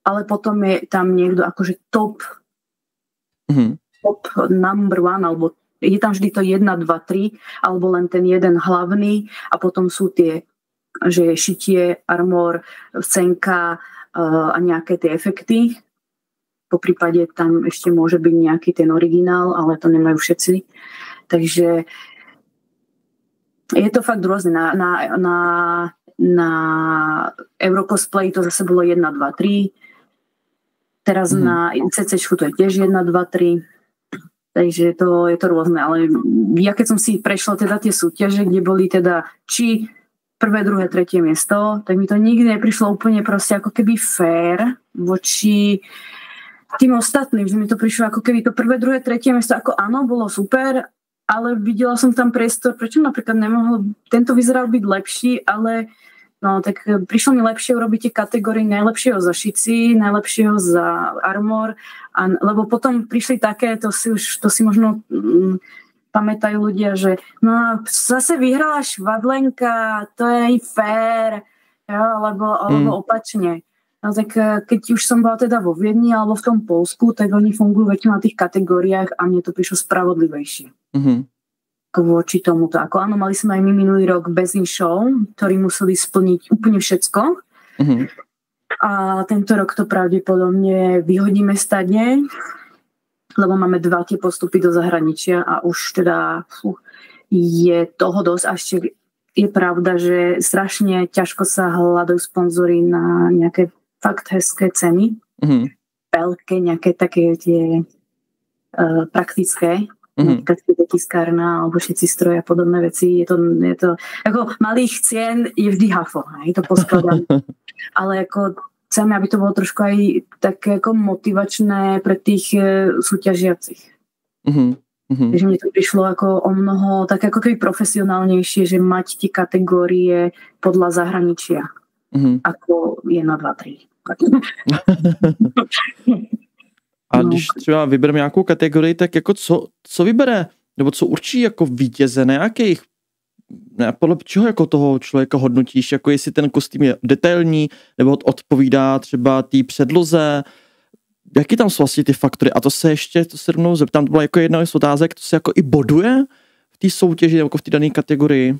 ale potom je tam niekto akože top number one, alebo je tam vždy to 1, 2, 3, alebo len ten jeden hlavný a potom sú tie, že je šitie, armor, scénka a nejaké tie efekty. Po prípade tam ešte môže byť nejaký ten originál, ale to nemajú všetci. Takže je to fakt rôzne. Na Eurocosplay to zase bolo 1, 2, 3. Teraz na CCčku to je tiež 1, 2, 3. Takže je to rôzne. Ale ja keď som si prešla teda tie súťaže, kde boli teda či prvé, druhé, tretie miesto, tak mi to nikdy neprišlo úplne proste ako keby fair voči tým ostatným, že mi to prišlo ako keby to prvé, druhé, tretie miesto, ako áno, bolo super, ale videla som tam priestor, prečo napríklad nemohol, tento vyzeral byť lepší, ale no tak prišlo mi lepšie urobiť tie kategórie najlepšieho za šici, najlepšieho za armor, lebo potom prišli také, to si možno pamätajú ľudia, že no zase vyhrala Švadlenka, to je fér, alebo opačne. No tak keď už som bola teda vo Viedni alebo v tom Poľsku, tak oni fungujú väčšinou na tých kategóriách a mne to prišlo spravodlivejšie. Voči tomuto. Ako áno, mali sme aj my minulý rok Bezin show, ktorí museli splniť úplne všetko. A tento rok to pravdepodobne vyhodíme stadne, lebo máme 2 tie postupy do zahraničia a už teda je toho dosť. A ešte je pravda, že strašne ťažko sa hľadajú sponzory na nejaké fakt hezké ceny. Veľké, nejaké také tie praktické. Napríklad tiskárna alebo všetci stroje a podobné veci. Je to ako malých cien je vždy hafo. Je to poskladám. Ale ako chceme, aby to bolo trošku aj také ako motivačné pre tých súťažiacich. Takže mne to prišlo ako o mnoho tak ako keby profesionálnejšie, že mať tie kategórie podľa zahraničia. Ako je na 2-3. A když třeba vybereme nějakou kategorii, tak jako co vybere? Nebo co určí jako vítěze? Podle čeho jako toho člověka hodnotíš? Jako jestli ten kostým je detailní, nebo odpovídá třeba té předloze? Jaký tam jsou vlastně ty faktory? A to se rovnou zeptám, to byla jako jedna z otázek, to se jako i boduje v té soutěži, jako v té dané kategorii?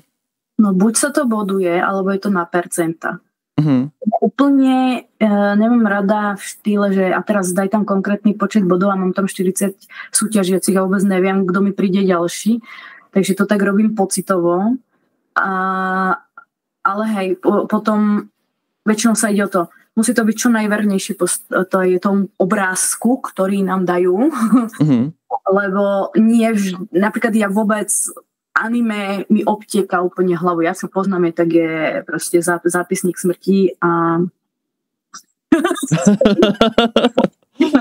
No buď sa to boduje, alebo je to na percenta. Úplne nemám rada v štýle, že a teraz daj tam konkrétny počet bodov a mám tam 40 súťažiacich a vôbec neviem, kto mi príde ďalší. Takže to tak robím pocitovo. Ale hej, potom väčšinou sa ide o to, musí to byť čo najvernejšie tom obrázku, ktorý nám dajú. Lebo nie napríklad ja vôbec anime mi obtieka úplne hlavu. Ja sa poznám, tak je proste zápisník smrti a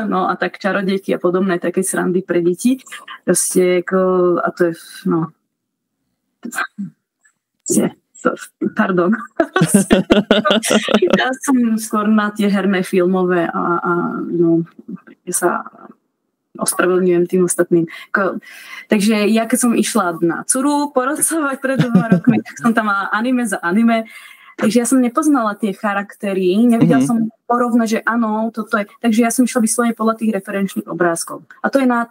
no a tak čarodejky a podobné také srandy pre deti. Proste ako, a to je pardon. Ja som skôr na tie herné filmové a sa ospravedlňujem tým ostatným. Takže ja keď som išla na Curu porozcovať pred 2 rokmi, tak som tam mala anime za anime. Takže ja som nepoznala tie charaktery, nevidela som porovnať, že áno, toto je. Takže ja som išla vyslovene podľa tých referenčných obrázkov. A to je na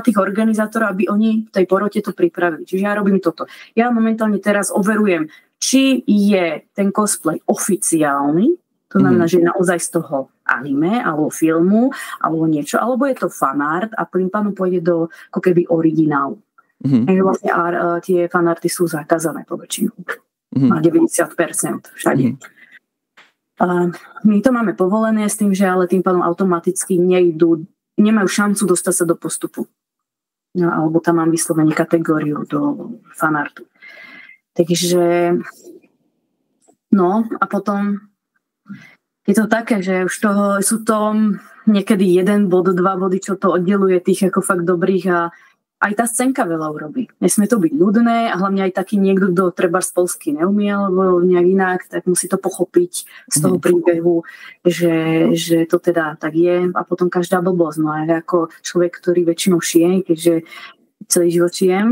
tých organizátorov, aby oni v tej porote to pripravili. Čiže ja robím toto. Ja momentálne teraz overujem, či je ten cosplay oficiálny, to znamená, že naozaj z toho anime, alebo filmu, alebo niečo, alebo je to fanart a tým pádom pôjde do ako keby originálu. Takže vlastne tie fanarty sú zakázané po väčšinu. Na 90% všade. My to máme povolené s tým, že ale tým pádom automaticky nemajú šancu dostať sa do postupu. No, alebo tam mám vyslovene kategóriu do fanartu. Takže no a potom je to také, že už sú to niekedy 1 bod, 2 body, čo to oddeluje tých ako fakt dobrých a aj tá scénka veľa urobí. Nesmie to byť ľudné a hlavne aj taký niekto, kto treba z polsky neumie alebo nejak inak, tak musí to pochopiť z toho príbehu, že to teda tak je a potom každá blbosť. No a ako človek, ktorý väčšinou šije, keďže celý život šijem,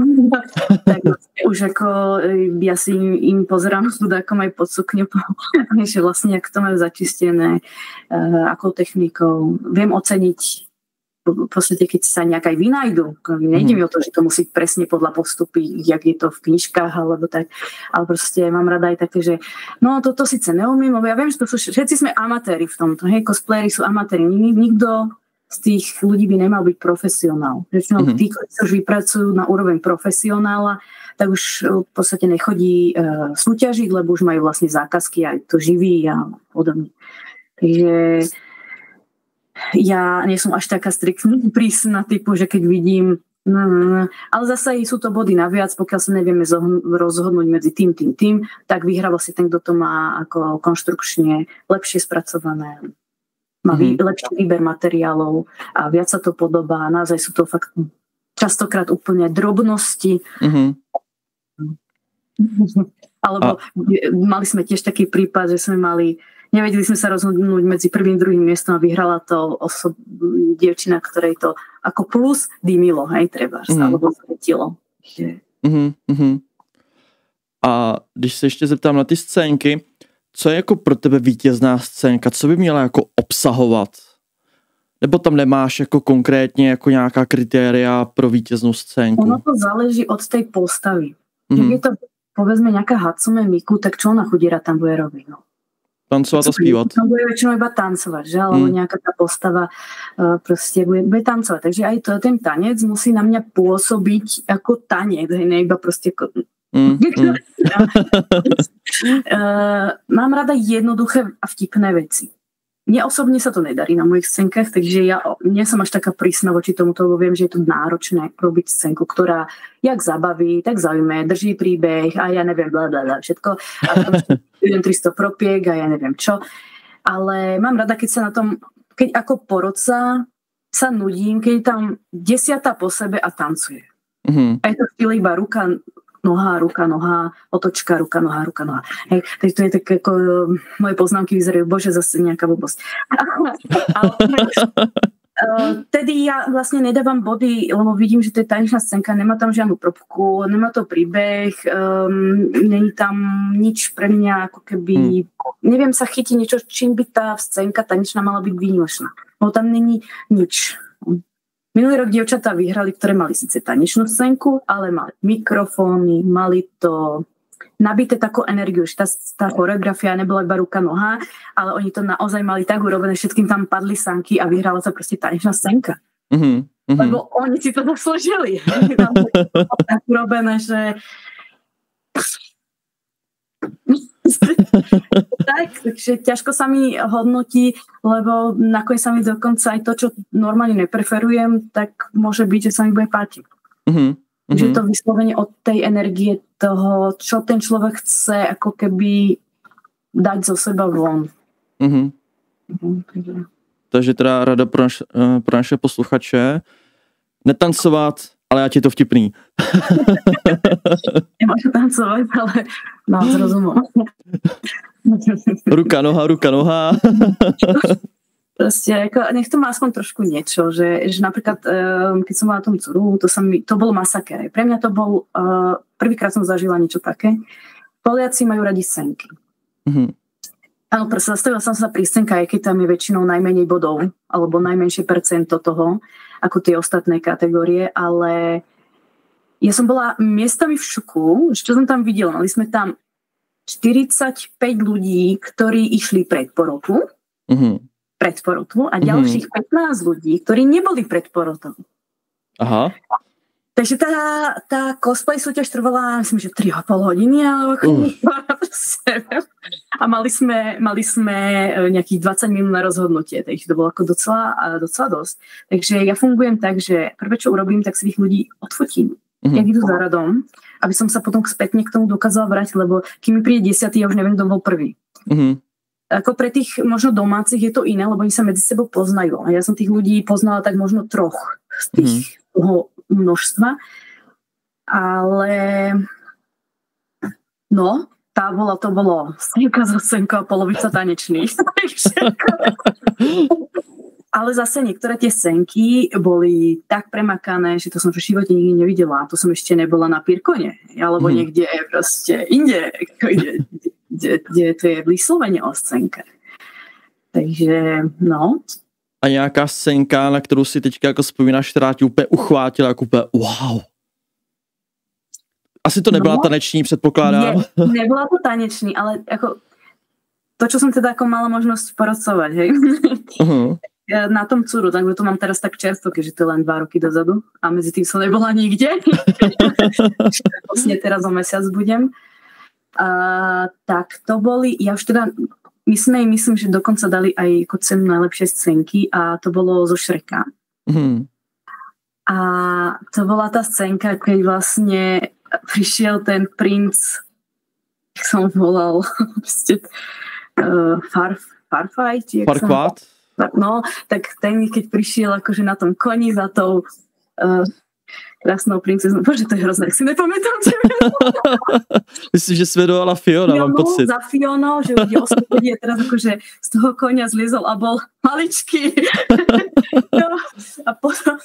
tak už ako ja si im pozerám s dudákom aj pod sukňu, že vlastne ako to majú začistené, akou technikou. Viem oceniť v podstate, keď sa nejak aj vynajdu. Nejde mi o to, že to musí presne podľa postupy, jak je to v knižkách, alebo tak. Ale proste mám rada aj také, že no toto síce neumím, lebo ja viem, že to sú, všetci sme amatéri v tomto. Hej, cosplayeri sú amatéri. Nikto z tých ľudí by nemal byť profesionál. Väčšinou tí, ktorí sa už vypracujú na úroveň profesionála, tak už v podstate nechodí súťažiť, lebo už majú vlastne zákazky aj to živí a podobne. Takže ja nie som až taká striktná prísna typu, že keď vidím ale zase sú to body naviac, pokiaľ sa nevieme rozhodnúť medzi tým, tak vyhrá vlastne ten, kto to má ako konštrukčne lepšie spracované. Má lepší výber materiálov a viac sa to podobá. Naozaj sú to fakt častokrát úplne drobnosti. Alebo mali sme tiež taký prípad, že sme nevedeli sme sa rozhodnúť medzi prvým a druhým miestom a vyhrala to dievčina, ktorej to ako plus dymilo, hej, trebárs, alebo svetilo. A když se ještě zeptám na ty scénky, co je jako pro tebe vítězná scénka? Co by měla jako obsahovat? Nebo tam nemáš jako konkrétně jako nějaká kritéria pro vítěznou scénku? Ono to záleží od tej postavy. Keď je to povedzme nejaká Hatsume Miku, tak čo ona chudíra tam bude robiť? No? Tancovat a zpívat. Tam bude väčšinou iba tancovať, že? Alebo nejaká tá postava proste bude tancovať. Takže aj ten tanec musí na mňa pôsobiť ako tanec, ne iba proste mám rada jednoduché a vtipné veci. Mne osobne sa to nedarí na mojich scénkach, takže ja nie som až taká prísna voči tomuto, lebo viem, že je to náročné robiť scénku, ktorá jak zabaví, tak zaujme, drží príbeh a ja neviem, blablabla, všetko. A potom 300 propiek a ja neviem čo. Ale mám rada, keď sa na tom, keď ako porodca sa nudím, keď je tam 10 po sebe a tancuje. A je to chvíli iba ruka, noha, otočka, ruka, noha. Hej, takže to je tak ako moje poznámky vyzerajú, bože, zase nejaká blbosť. Tedy ja vlastne nedávam body, lebo vidím, že to je tanečná scénka, nemá tam žiadnu propku, nemá to príbeh, není tam nič pre mňa, ako keby, neviem sa chytiť niečo, čím by tá scénka tanečná mala byť výnimočná. Lebo tam není nič. Minulý rok dievčatá vyhrali, ktoré mali síce tanečnú scénku, ale mali mikrofóny, mali to nabité takú energiu, že tá choreografia nebola iba ruka, noha, ale oni to naozaj mali tak urobené, všetkým tam padli sanky a vyhrala sa proste tanečná scénka. Lebo oni si to zaslúžili. Tam to tak urobené, že takže ťažko sa mi hodnotí, lebo nakoniec sa mi dokonca aj to, čo normálne nepreferujem, tak môže byť, že sa mi bude páčiť. Že to vyslovene od tej energie toho, čo ten človek chce ako keby dať zo seba von. Takže teda rada pro naše posluchače netancovat, ale ať je to vtipný. Nemôžu tancovať, ale mám zrozumom. Ruka, noha. Proste, ako, nech to má aspoň trošku niečo, že napríklad, keď som bola na tom Curu, to bol masaker. Pre mňa to bol, prvýkrát som zažila niečo také. Poliaci majú radi scénky. Áno, zastavila som sa pri scénke, aj keď tam je väčšinou najmenej bodov, alebo najmenšie percento toho, ako tie ostatné kategórie, ale ja som bola miestami v šoku, čo som tam videla. Mali sme tam 45 ľudí, ktorí išli pred porotu a ďalších 15 ľudí, ktorí neboli pred porotou. Aha. Takže tá cosplay súťaž trvala, myslím, že 3,5 hodiny, alebo a mali sme nejakých 20 minút na rozhodnutie, takže to bolo ako docela dosť. Takže ja fungujem tak, že prvé, čo urobím, tak si tých ľudí odfotím, jak idú za radom, aby som sa potom spätne k tomu dokázala vrátiť, lebo kým mi príde 10, ja už neviem, kto bol prvý. Ako pre tých možno domácich je to iné, lebo oni sa medzi sebou poznajú. A ja som tých ľudí poznala tak možno 3 z tých toho množstva. Ale no, to bolo scénka za scénkou a polovica tanečných. Ale zase niektoré tie scénky boli tak premakané, že to som v živote nikdy nevidela. To som ešte nebola na Pirkone. Alebo niekde proste inde, kde to je vyslovene o scénke. Takže, no. A nějaká scénka, na kterou si teďka jako vzpomínáš, která ti úplně uchvátila, jako úplně wow. Asi to nebyla taneční, předpokládám. Nebola to taneční, ale ako to, čo som teda ako mala možnosť porocovať, hej. Na tom Curu, takže to mám teraz tak čerstvo, keďže to je len 2 roky dozadu a medzi tým som nebola nikde. Vlastne teraz o mesiac budem. Tak to boli, ja už teda myslím, že dokonca dali aj ako cenu najlepšie scénky a to bolo zo Shreka. A to bola tá scénka, keď vlastne prišiel ten princ, jak som volal, Farquaad? No, tak ten, keď prišiel akože na tom koni za tou krásnou princeznou. Bože, to je hrozné, si nepamätám. Myslím, že svedovala Fiona, mám pocit. Za Fionou, že ľudí teraz akože z toho konia zliezol a bol maličký. No, a potom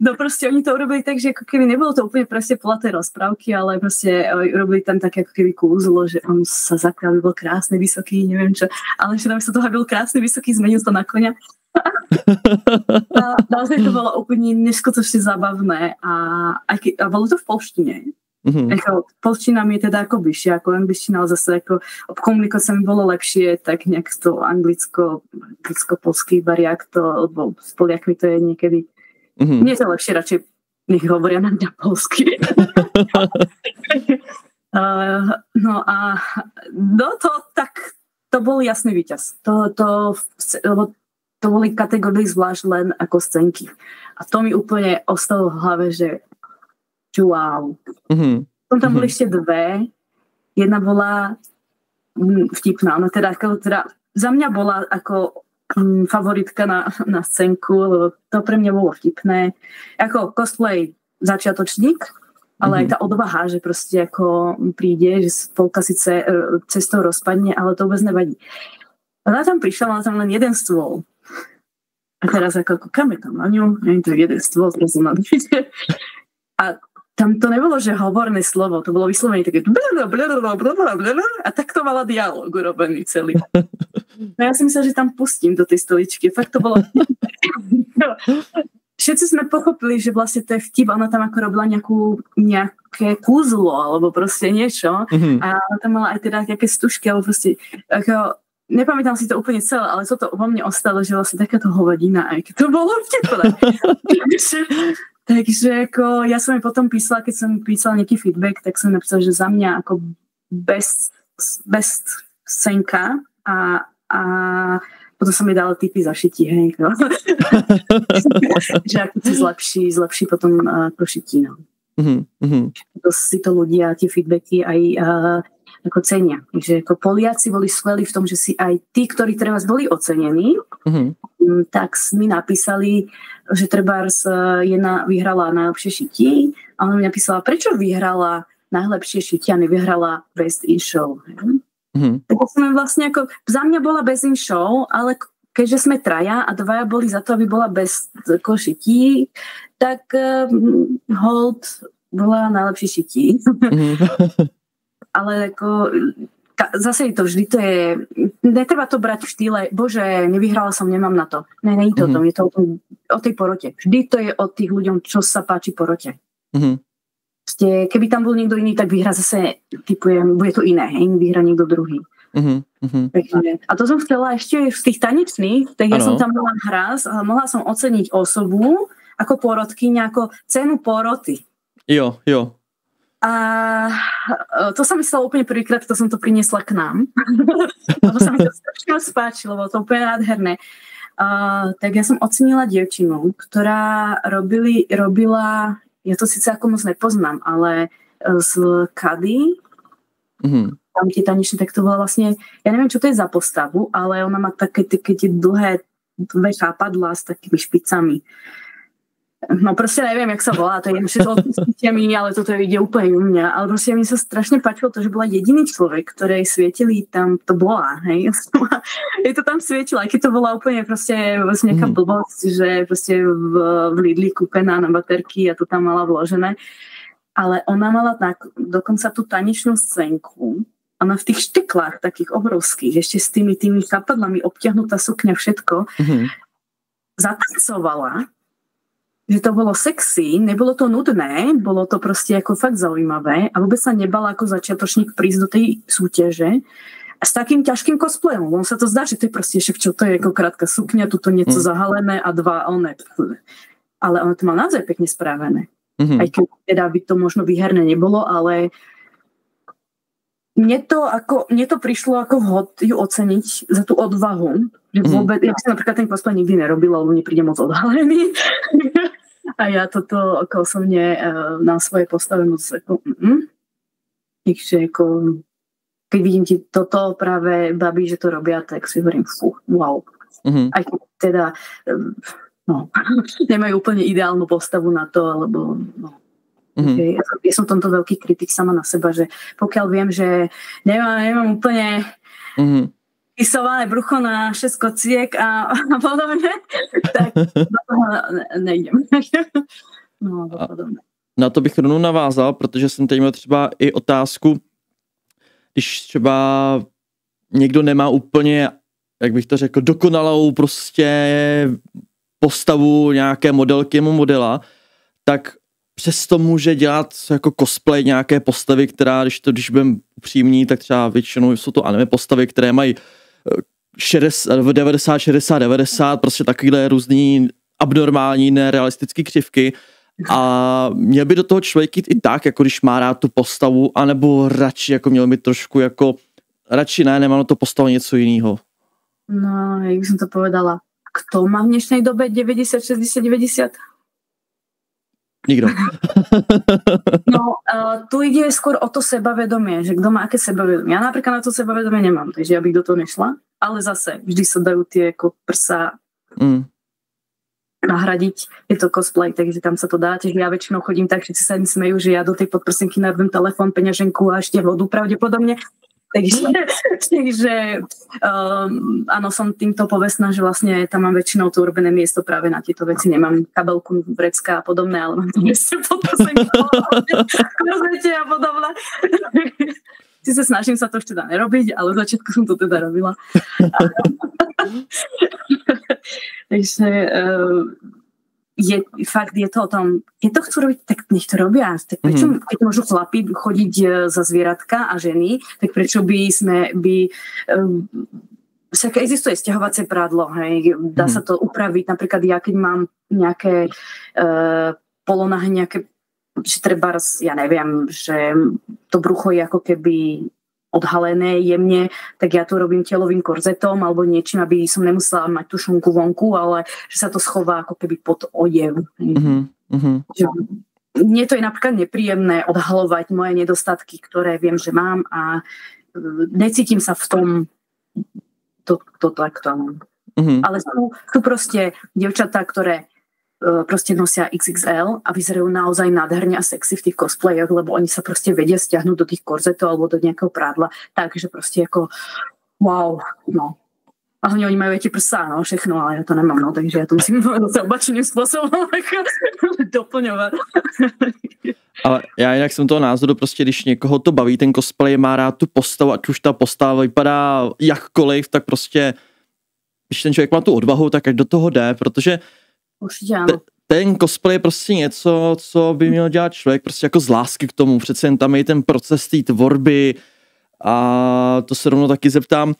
do proste oni to urobili tak, že ako keby nebolo to úplne presne podľa tej rozprávky, ale proste robili tam také ako keby kúzlo, že on sa zakral, bol krásny, vysoký, neviem čo, ale že tam sa toho byl krásny, vysoký, zmenil to na koňa. A naozaj to bolo úplne neskutočne zábavné a bolo to v polštine. Polština mi je teda ako bližšie, ako angličtina, ale zase ako komunikovať sa mi bolo lepšie, tak nejak to anglicko-polský variák to, lebo s Poliakmi to je niekedy nie je to lepšie, radšej nech hovoria na mňa polsky. To bol jasný víťaz. To boli kategórie zvlášť len ako scénky. A to mi úplne ostalo v hlave, že wow. Potom tam boli ešte dve. Jedna bola vtipná. Ona teda za mňa bola ako favoritka na scénku, lebo to pre mňa bolo vtipné. Ako cosplay začiatočník, ale aj tá odvaha, že proste ako príde, že spolka si cestou rozpadne, ale to vôbec nevadí. Ona tam prišla, mala tam len jeden stôl. A teraz ako kúkame tam na ňu, nie to je jeden stôl, a tam to nebolo, že hovorné slovo, to bolo vyslovene také a tak to mala dialóg urobený celý. No ja si myslela, že tam pustím do tej stoličky. Fakt to bolo... Všetci sme pochopili, že vlastne to je vtip, ona tam ako robila nejaké kúzlo, alebo proste niečo. A ona tam mala aj teda nejaké stužky, alebo proste ako... Nepamätám si to úplne celé, ale toto vo mne ostalo, že vlastne takáto hovadina, aj keď to bolo vtipné. Takže ako ja som jej potom písala, keď som písala nejaký feedback, tak som napísala, že za mňa ako best scénka a potom som jej dala tipy za šití, hej. No. Že ako si zlepší potom to šití, no. To si to ľudia, tie feedbacky aj ako cenia. Takže ako Poliaci boli skvelí v tom, že si aj tí, ktorí teraz boli ocenení, tak mi napísali, že trebárs jedna vyhrala najlepšie šití a ona mi napísala, prečo vyhrala najlepšie šitie a nevyhrala Best in Show. Tak sme vlastne ako, za mňa bola Best in Show, ale keďže sme traja a dvaja boli za to, aby bola Best šití, tak hold bola najlepšie šití. Ale ako zase to vždy to je, netreba to brať v štýle, bože, nevyhrala som, nemám na to. Ne, nie je to o tom, je to o tej porote. Vždy to je o tých ľuďom, čo sa páči porote. Keby tam bol niekto iný, tak vyhra zase, typujem, bude to iné, vyhra niekto druhý. A to som chcela ešte v tých tanečných, tak ja som tam bola hraz a mohla som oceniť osobu ako porodkyňa, ako cenu poroty. Jo. A to sa mi stalo úplne prvýkrát, to som to priniesla k nám. To sa mi to strašne spáčilo, bolo to úplne nádherné. Tak ja som ocenila dievčinu, ktorá robila, ja to síce ako moc nepoznám, ale z Kady, tam tie tanečné, tak to bola vlastne, ja neviem, čo to je za postavu, ale ona má také tie dlhé chápadlá s takými špicami. No proste neviem, jak sa volá, to je všetko odpustite ale toto ide úplne u mňa. Ale proste mi sa strašne páčilo to, že bola jediný človek, ktorej svietili tam to bola, hej. Je to tam svietilo, aj keď to bola úplne proste nejaká blbosť, že proste v Lidli kúpená na baterky a to tam mala vložené. Ale ona mala dokonca tú tanečnú scénku. Ona v tých štyklách takých obrovských, ešte s tými kapadlami obťahnutá sukňa, všetko, zatancovala, že to bolo sexy, nebolo to nudné, bolo to proste ako fakt zaujímavé a vôbec sa nebala ako začiatočník prísť do tej súťaže a s takým ťažkým cosplayom. On sa to zdá, že to je proste však čo to je ako krátka sukňa, tuto niečo zahalené a dva one. Ale ono to má naozaj pekne správené. Aj keď teda by to možno výherné nebolo, ale mne to prišlo ako vhod ju oceniť za tú odvahu, že vôbec, ja som napríklad ten cosplay nikdy nerobila, lebo nepríde moc odhalený. A ja toto ako osobne na svojej postave moc takže ako keď vidím ti toto práve babi, že to robia, tak si hovorím, wow. Aj keď teda nemajú úplne ideálnu postavu na to, alebo ja som tomto veľký kritik sama na seba, že pokiaľ viem, že nemám úplne vysované brucho na 6 kociek a podobne, tak do toho nejdem. No, na to bych rovnou navázal, protože jsem tady měl třeba i otázku, když třeba někdo nemá úplně, jak bych to řekl, dokonalou prostě postavu nějaké modelky nebo modela, tak přesto může dělat jako cosplay nějaké postavy, která, když budeme upřímní, tak třeba většinou jsou to anime postavy, které mají 90, 60, 90, prostě takovýhle různý abnormální, nerealistické křivky. A měl by do toho člověk jít i tak, jako když má rád tu postavu, anebo radši, jako měl by trošku jako, radši ne, nemám na to postavu něco jiného. No, jak jsem to povedala, kto má v dnešnej dobe 90, 60, 90? Nikdo. No, tu ide skôr o to sebavedomie, že kto má aké sebavedomie. Ja napríklad na to sebavedomie nemám, takže ja bych do toho nešla, ale zase vždy sa dajú tie ako prsa nahradiť. Je to cosplay, takže tam sa to dá. Takže ja väčšinou chodím tak, že si sa mi smejú, že ja do tej podprsenky narvem telefón, peňaženku a ešte vodu pravdepodobne. Takže áno, som týmto povestná, že vlastne tam mám väčšinou to urobené miesto práve na tieto veci. Nemám kabelku, vrecka a podobné, ale mám to miesto podprsenky, korzete a podobné. Sice snažím sa to ešte teda nerobiť, ale v začiatku som to teda robila. Takže fakt je to o tom, keď to chcú robiť, tak nech to robia. Tak prečo, keď môžu chlapi chodiť za zvieratka a ženy, tak prečo existuje sťahovacie prádlo, hej, dá sa to upraviť. Napríklad ja, keď mám nejaké polonahy, nejaké, že treba, ja neviem, že to brucho je ako keby odhalené jemne, tak ja to robím telovým korzetom alebo niečím, aby som nemusela mať tú šunku vonku, ale že sa to schová ako keby pod odev. Mne to je napríklad nepríjemné odhalovať moje nedostatky, ktoré viem, že mám a necítim sa v tom to takto. Ale sú proste dievčatá, ktoré proste nosia XXL a vyzerajú naozaj nádherne a sexy v tých cosplayoch, lebo oni sa proste vedia stiahnuť do tých korzetov alebo do nejakého prádla, takže proste ako wow, no. A oni majú tie prsá, no, všechno, ale ja to nemám, no, takže ja to musím zase obačným spôsobom doplňovať. Ale já jinak jsem toho názoru, prostě když někoho to baví, ten cosplay, má rád tu postavu, ať už ta postava vypadá jakkoliv, tak prostě, když ten člověk má tu odvahu, tak ať do toho jde, protože ten cosplay je prostě něco, co by měl dělat člověk prostě jako z lásky k tomu. Přece jen tam je ten proces té tvorby a to se rovnou taky zeptám,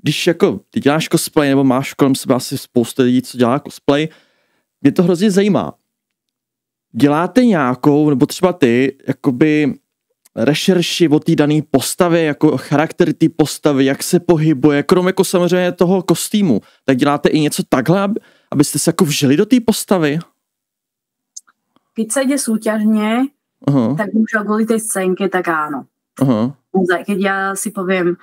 když jako ty děláš cosplay nebo máš kolem sebe asi spoustu lidí, co dělá cosplay, mě to hrozně zajímá. Děláte nějakou, nebo třeba ty, jakoby rešerši o té dané postavě, jako charakter té postavy, jak se pohybuje, krom jako samozřejmě toho kostýmu, tak děláte i něco takhle, abyste se jako vžili do té postavy? Keď sa ide súťažne, tak už kvôli tej scénke, tak áno. Keď ja si poviem,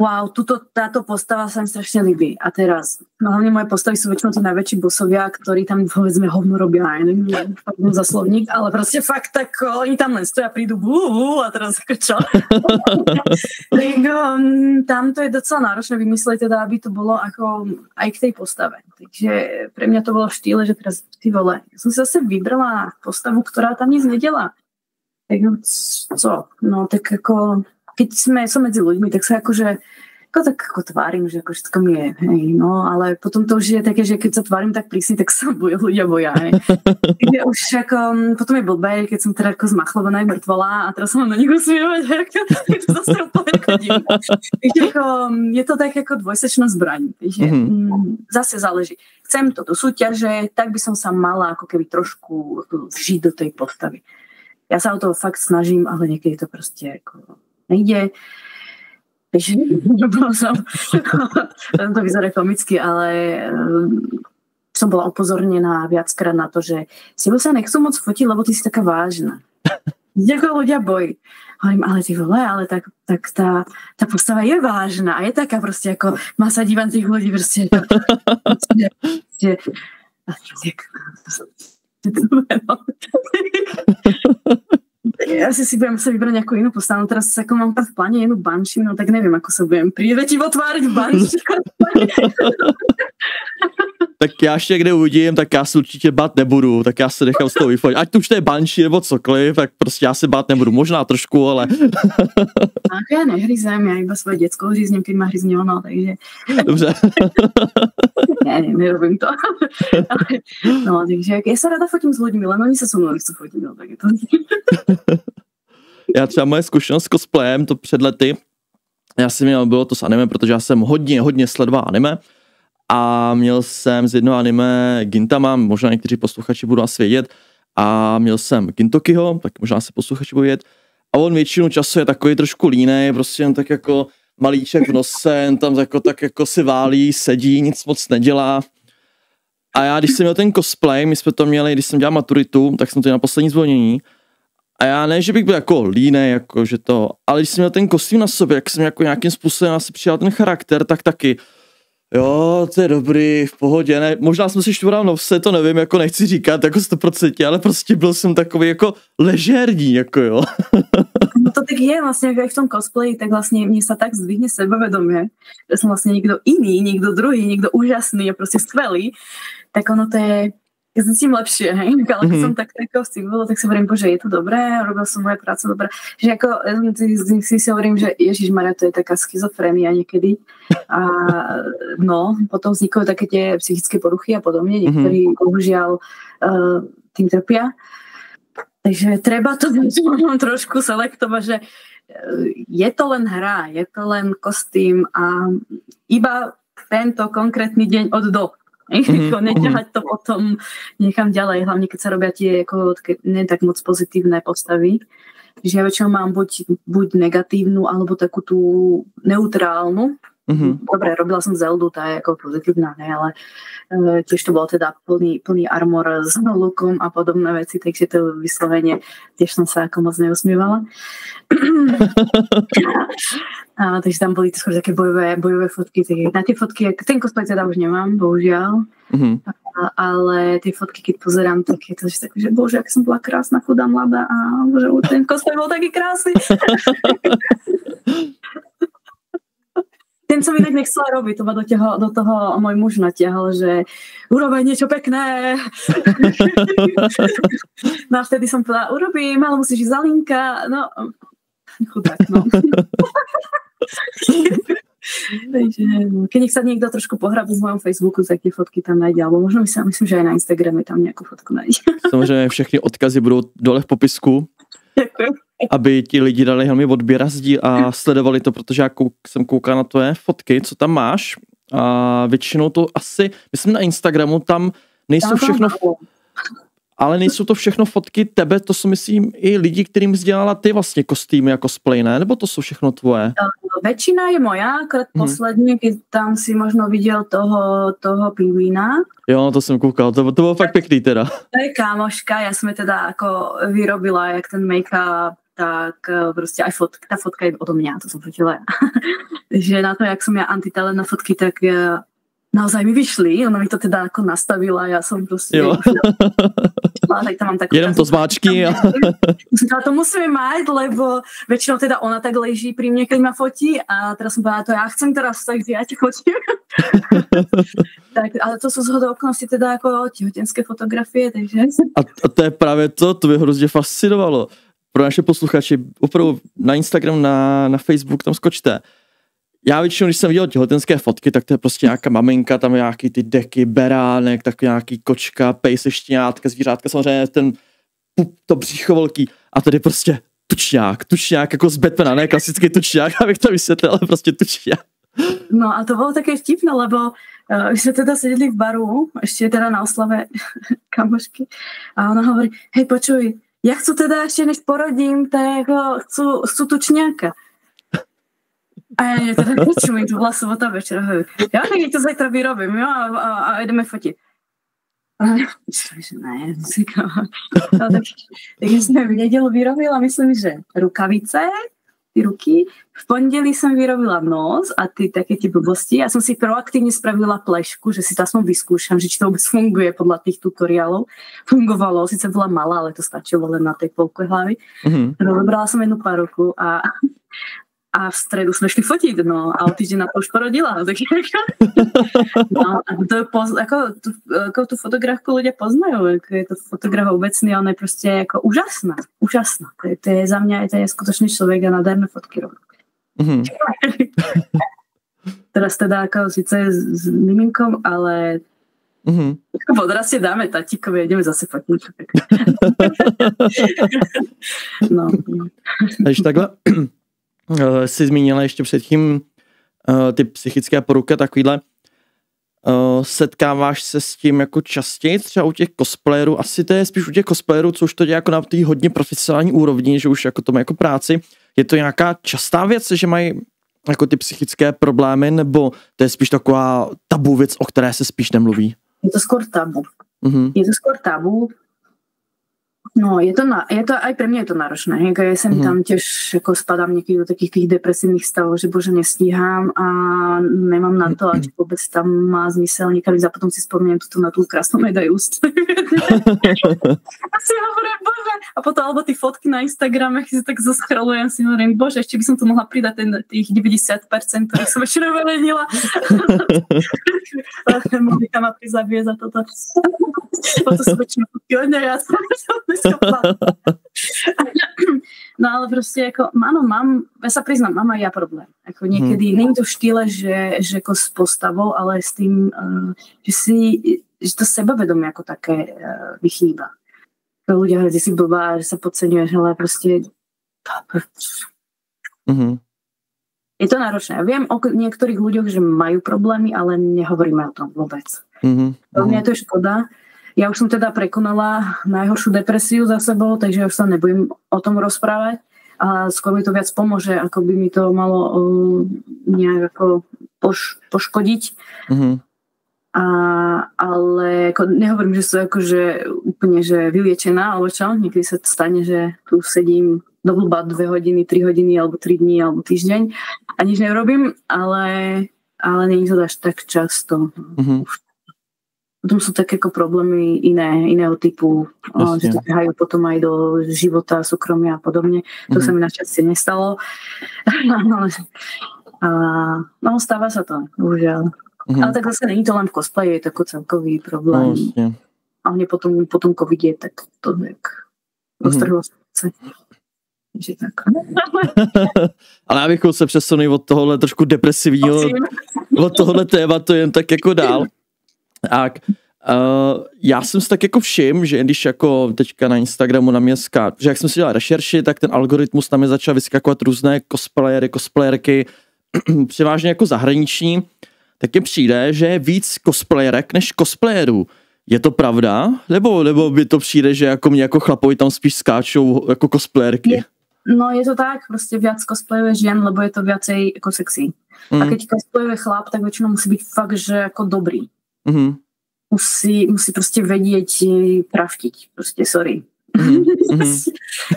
wow, táto postava sa mi strašne ľúbi. A teraz, hlavne moje postavy sú väčšinou tí najväčší bosovia, ktorí tam povedzme hovno robia, aj neviem, za slovník, ale proste fakt tak, oni tam len stoja, prídu a teraz ako čo? Tam to je docela náročné vymyslieť teda, aby to bolo ako aj k tej postave. Takže pre mňa to bolo v štýle, že teraz ty vole, ja som si zase vybrala postavu, ktorá tam nic nedelá. Tak co? No tak ako keď som medzi ľuďmi, tak sa akože tak ako tvárim, že ako všetko mi je, hej, no, ale potom to už je také, že keď sa tvárim tak prísne, tak sa ľudia boja, hej. Takže už ako, potom je blbé, keď som teda ako zmachlovaná aj mŕtvola a teraz sa mám na nich usmievať, je to zase úplne ako divné. Takže ako, je to tak ako dvojsečná zbraň, takže zase záleží. Chcem to do súťaže, tak by som sa mala ako keby trošku vžiť do tej postavy. Ja sa o to fakt snažím, ale niekedy to proste ako nejde. Takže to vyzerá komicky, ale som bola upozornená viackrát na to, že si sa nechcú moc fotiť, lebo ty si taká vážna. Ďakujem ľudia bojí. Hovorím, ale ty vole, ale tak tá postava je vážna a je taká proste ako má sa dívam tých ľudí proste. Ja si budem sa vybrať nejakú inú postavu. Teraz ako mám v pláne jednu banši, no tak neviem, ako sa budem privetivo tváriť v banši. Tak já ještě někde uvidím, tak já se určitě bát nebudu, tak já se nechám z toho vyfotit. Ať to už to je bančí nebo cokoliv, tak prostě já se bát nebudu. Možná trošku, ale... Tak já nehryzem, já iba svoje děcko hryzním, keď má hryzně ono, takže... Dobře. Nerobím to. No, takže já se ráda fotím s lidmi, ale oni se so mnou nechcú fotit, no, tak je to... Já třeba moje zkušenost s cosplayem, to před lety, já jsem měl, bylo to s anime, protože já jsem hodně sledoval anime a měl jsem z jednoho anime Gintama, možná někteří posluchači budou asi vědět, a měl jsem Gintokiho, tak možná se posluchači budou vědět, a on většinu času je takový trošku línej, prostě jen tak jako malíček v nose, jen tam tak jako si válí, sedí, nic moc nedělá. A já, když jsem měl ten cosplay, my jsme to měli, když jsem dělal maturitu, tak jsem to měl na poslední zvolnění. A já ne, že bych byl jako línej, jako že to, ale když jsem měl ten kostým na sobě, jak jsem jako nějakým způsobem asi přijal ten charakter, tak taky, jo, to je dobrý, v pohodě, ne, možná jsem si šťural nose, to nevím, jako nechci říkat, jako 100%, ale prostě byl jsem takový jako ležérní, jako jo. No to tak je vlastně, jak v tom cosplayi, tak vlastně mě se tak zdvihne sebevedomie, že jsem vlastně někdo jiný, někdo druhý, někdo úžasný a prostě skvelý, tak ono to je, ja som s tým lepšie, hej? Ale keď som tak s tým bolo, tak si hovorím, bože, je to dobré, robil som moje práce dobré. Že ako, si hovorím, že Ježišmaria, to je taká schizofrénia niekedy. A no, potom vznikajú také tie psychické poruchy a podobne. Niektorí, bohužiaľ, tým trpia. Takže treba to trošku selektovať, že je to len hra, je to len kostým a iba tento konkrétny deň od do. Neťahať to potom nechám ďalej, hlavne keď sa robia tie ako, ne tak moc pozitívne postavy. Že ja väčšinou mám buď negatívnu, alebo takú tú neutrálnu. Dobre, robila som Zeldu, tá je ako pozitívna, ne, ale tiež to bolo teda plný armor s lukom a podobné veci, takže to vyslovene tiež som sa ako moc neusmievala. Takže tam boli skôr také bojové fotky. Na tie fotky, ten cosplay teda už nemám, bohužiaľ. Ale tie fotky, keď pozerám, tak je to že bože, ak som bola krásna, chudá, mladá a bože, ten cosplay bol taký krásny. Ten som inak nechcela robiť, to ma do toho môj muž natiahol, že urobiť niečo pekné. No a vtedy som povedala, urobím, ale musíš ísť za linka. No, chudák, no. Takže, keď nech sa niekto trošku pohrabí v mojom Facebooku, tak tie fotky tam nájde, alebo možno myslím, že aj na Instagrame tam nejakú fotku nájde. Samozřejmě všechny odkazy budou dole v popisku. Děkuji. Aby ti lidi dali hlavně odběr a sledovali to, protože já jsem koukal na tvoje fotky, co tam máš a většinou to asi, myslím na Instagramu, tam nejsou všechno, ale nejsou to všechno fotky tebe, to jsou myslím i lidi, kterým vzdělala ty vlastně kostýmy jako cosplay, ne? Nebo to jsou všechno tvoje? Väčšina je moja, akorát posledně, keď tam si možno viděl toho pingvína. Jo, to jsem koukal, to bylo fakt pěkný teda. To je kámoška, já jsem je teda jako vyrobila, jak ten make-up, tak prostě aj ta fotka je odo mňa, to som fotila ja. Takže na to, jak som ja antitalent na fotky, tak naozaj mi vyšli, ona mi to teda ako nastavila, ja som prostě... Tak tam mám takú... Jenom to zmáčky. To musíme mať, lebo väčšinou teda ona tak leží pri mne, keď ma fotí a teraz som povedala, to ja chcem teraz, takže ja ti fotím. Tak, ale to sú zhodou okolností teda jako těhotenské fotografie, takže... A to je právě to mě hrozně fascinovalo. Pro naše posluchače, opravdu na Instagram, na Facebook, tam skočte. Já většinou, když jsem viděl těhotenské fotky, tak to je prostě nějaká maminka, tam je nějaký ty deky, beránek, tak nějaký kočka, pejse, štěňátka, zvířátka, samozřejmě to břicho velký. A tady prostě tučňák jako z Batmana, ne klasický tučňák, abych to vysvětlil, ale prostě tučňák. No a to bolo také vtipné, lebo my sme teda sedeli v baru, ešte teda na oslave kamošky a ona hovorí, hej počuj, ja chcú teda ešte než porodím, tak chcú tučňáka. A ja teda počujem, to bola sobota večera. Ja tak to zajtra vyrobím, jo, a ideme fotiť. Ne, takže sme v nedelu vyrobila, myslím, že rukavice, ty ruky. V pondelí som vyrobila nos a také tie blbosti. Ja som si proaktívne spravila plešku, že si to aspoň vyskúšam, že či to vôbec funguje podľa tých tutoriálov. Fungovalo, síce bola malá, ale to stačilo len na tej polke hlavy. Vybrala som jednu paruku a A v stredu sme šli fotiť, no a o týždeň na to už porodila. Tak, no, a to ako tú fotografku ľudia poznajú, ako je to fotograf obecný, ale je proste ako úžasná. To je za mňa, to je skutočný človek a nádherné fotky robí. Teraz teda ako síce s miminkom, ale podrastie dáme tatíkovi, ideme zase fotiť. No. Takže takhle jsi zmínila ještě předtím ty psychické poruchy takovýhle. Setkáváš se s tím jako častěji třeba u těch cosplayerů? Asi to je spíš u těch cosplayerů, co už to dělá jako na té hodně profesionální úrovni, že už jako to má jako práci. Je to nějaká častá věc, že mají jako ty psychické problémy, nebo to je spíš taková tabu věc, o které se spíš nemluví? Je to skôr tabu. No, je to aj pre mňa je to náročné. Ja sem tam tiež ako spadám niekedy do takých tých depresívnych stavov, že bože, nestíham a nemám na to, a či vôbec tam má zmysel niekedy a potom si spomínam na tú krásnu medailu. A si hovorím, bože, a potom alebo tí fotky na Instagrame, keď si tak zaschrolujem, si hovorím, bože, ešte by som tu mohla pridať tých 90%, ktorých som ešte nevelenila. Monika ma prizabije za toto. Potom som väčšinu fotky od nej, ja som no ale proste ako, ja sa priznám, mám aj ja problém. Ako niekedy, nie je to v štýle, že ako s postavou, ale s tým, že to sebavedomie ako také vychýba. Ľudia hovoria, že si blbá, že sa podceňuješ, ale proste je to náročné. Ja viem o niektorých ľuďoch, že majú problémy, ale nehovoríme o tom vôbec. Pro mňa je to škoda. Ja už som teda prekonala najhoršiu depresiu za sebou, takže už sa nebudem o tom rozprávať a skôr mi to viac pomôže, ako by mi to malo nejak ako poškodiť. Ale ako, nehovorím, že som akože úplne že vyliečená, alebo čo, niekedy sa stane, že tu sedím do blba 2 hodiny, 3 hodiny, alebo 3 dní, alebo týždeň a nič nerobím, ale nie je to až tak často. Potom sú také ako problémy iného typu, že to ťahajú potom aj do života, súkromia a podobne. To sa mi našťastie nestalo. No, stáva sa to, bohužiaľ. Ale tak zase není to len v cosplaye, je to ako celkový problém. A mne potom COVID je tak to jak roztrhlo srdce. Takže tak. Ale já bychom se přesunuli od tohohle trošku depresivního, od tohohle tématu jen tak jako dál. Tak, já jsem si tak jako všiml, že když jako teďka na Instagramu na mě že jak jsem si dělal rešerši, tak ten algoritmus tam je začal vyskakovat různé cosplayery, cosplayerky, převážně jako zahraniční, tak mně přijde, že je víc cosplayerek než cosplayerů. Je to pravda? Nebo by to přijde, že jako mě jako chlapovi tam spíš skáčou jako cosplayerky? No je to tak, prostě viac cosplayuje žien, lebo je to viacej jako sexy. A keď cosplayuje chlap, tak väčšinou musí byť fakt, že jako dobrý. Musí prostě vedieť pravtiť. Prostě sorry.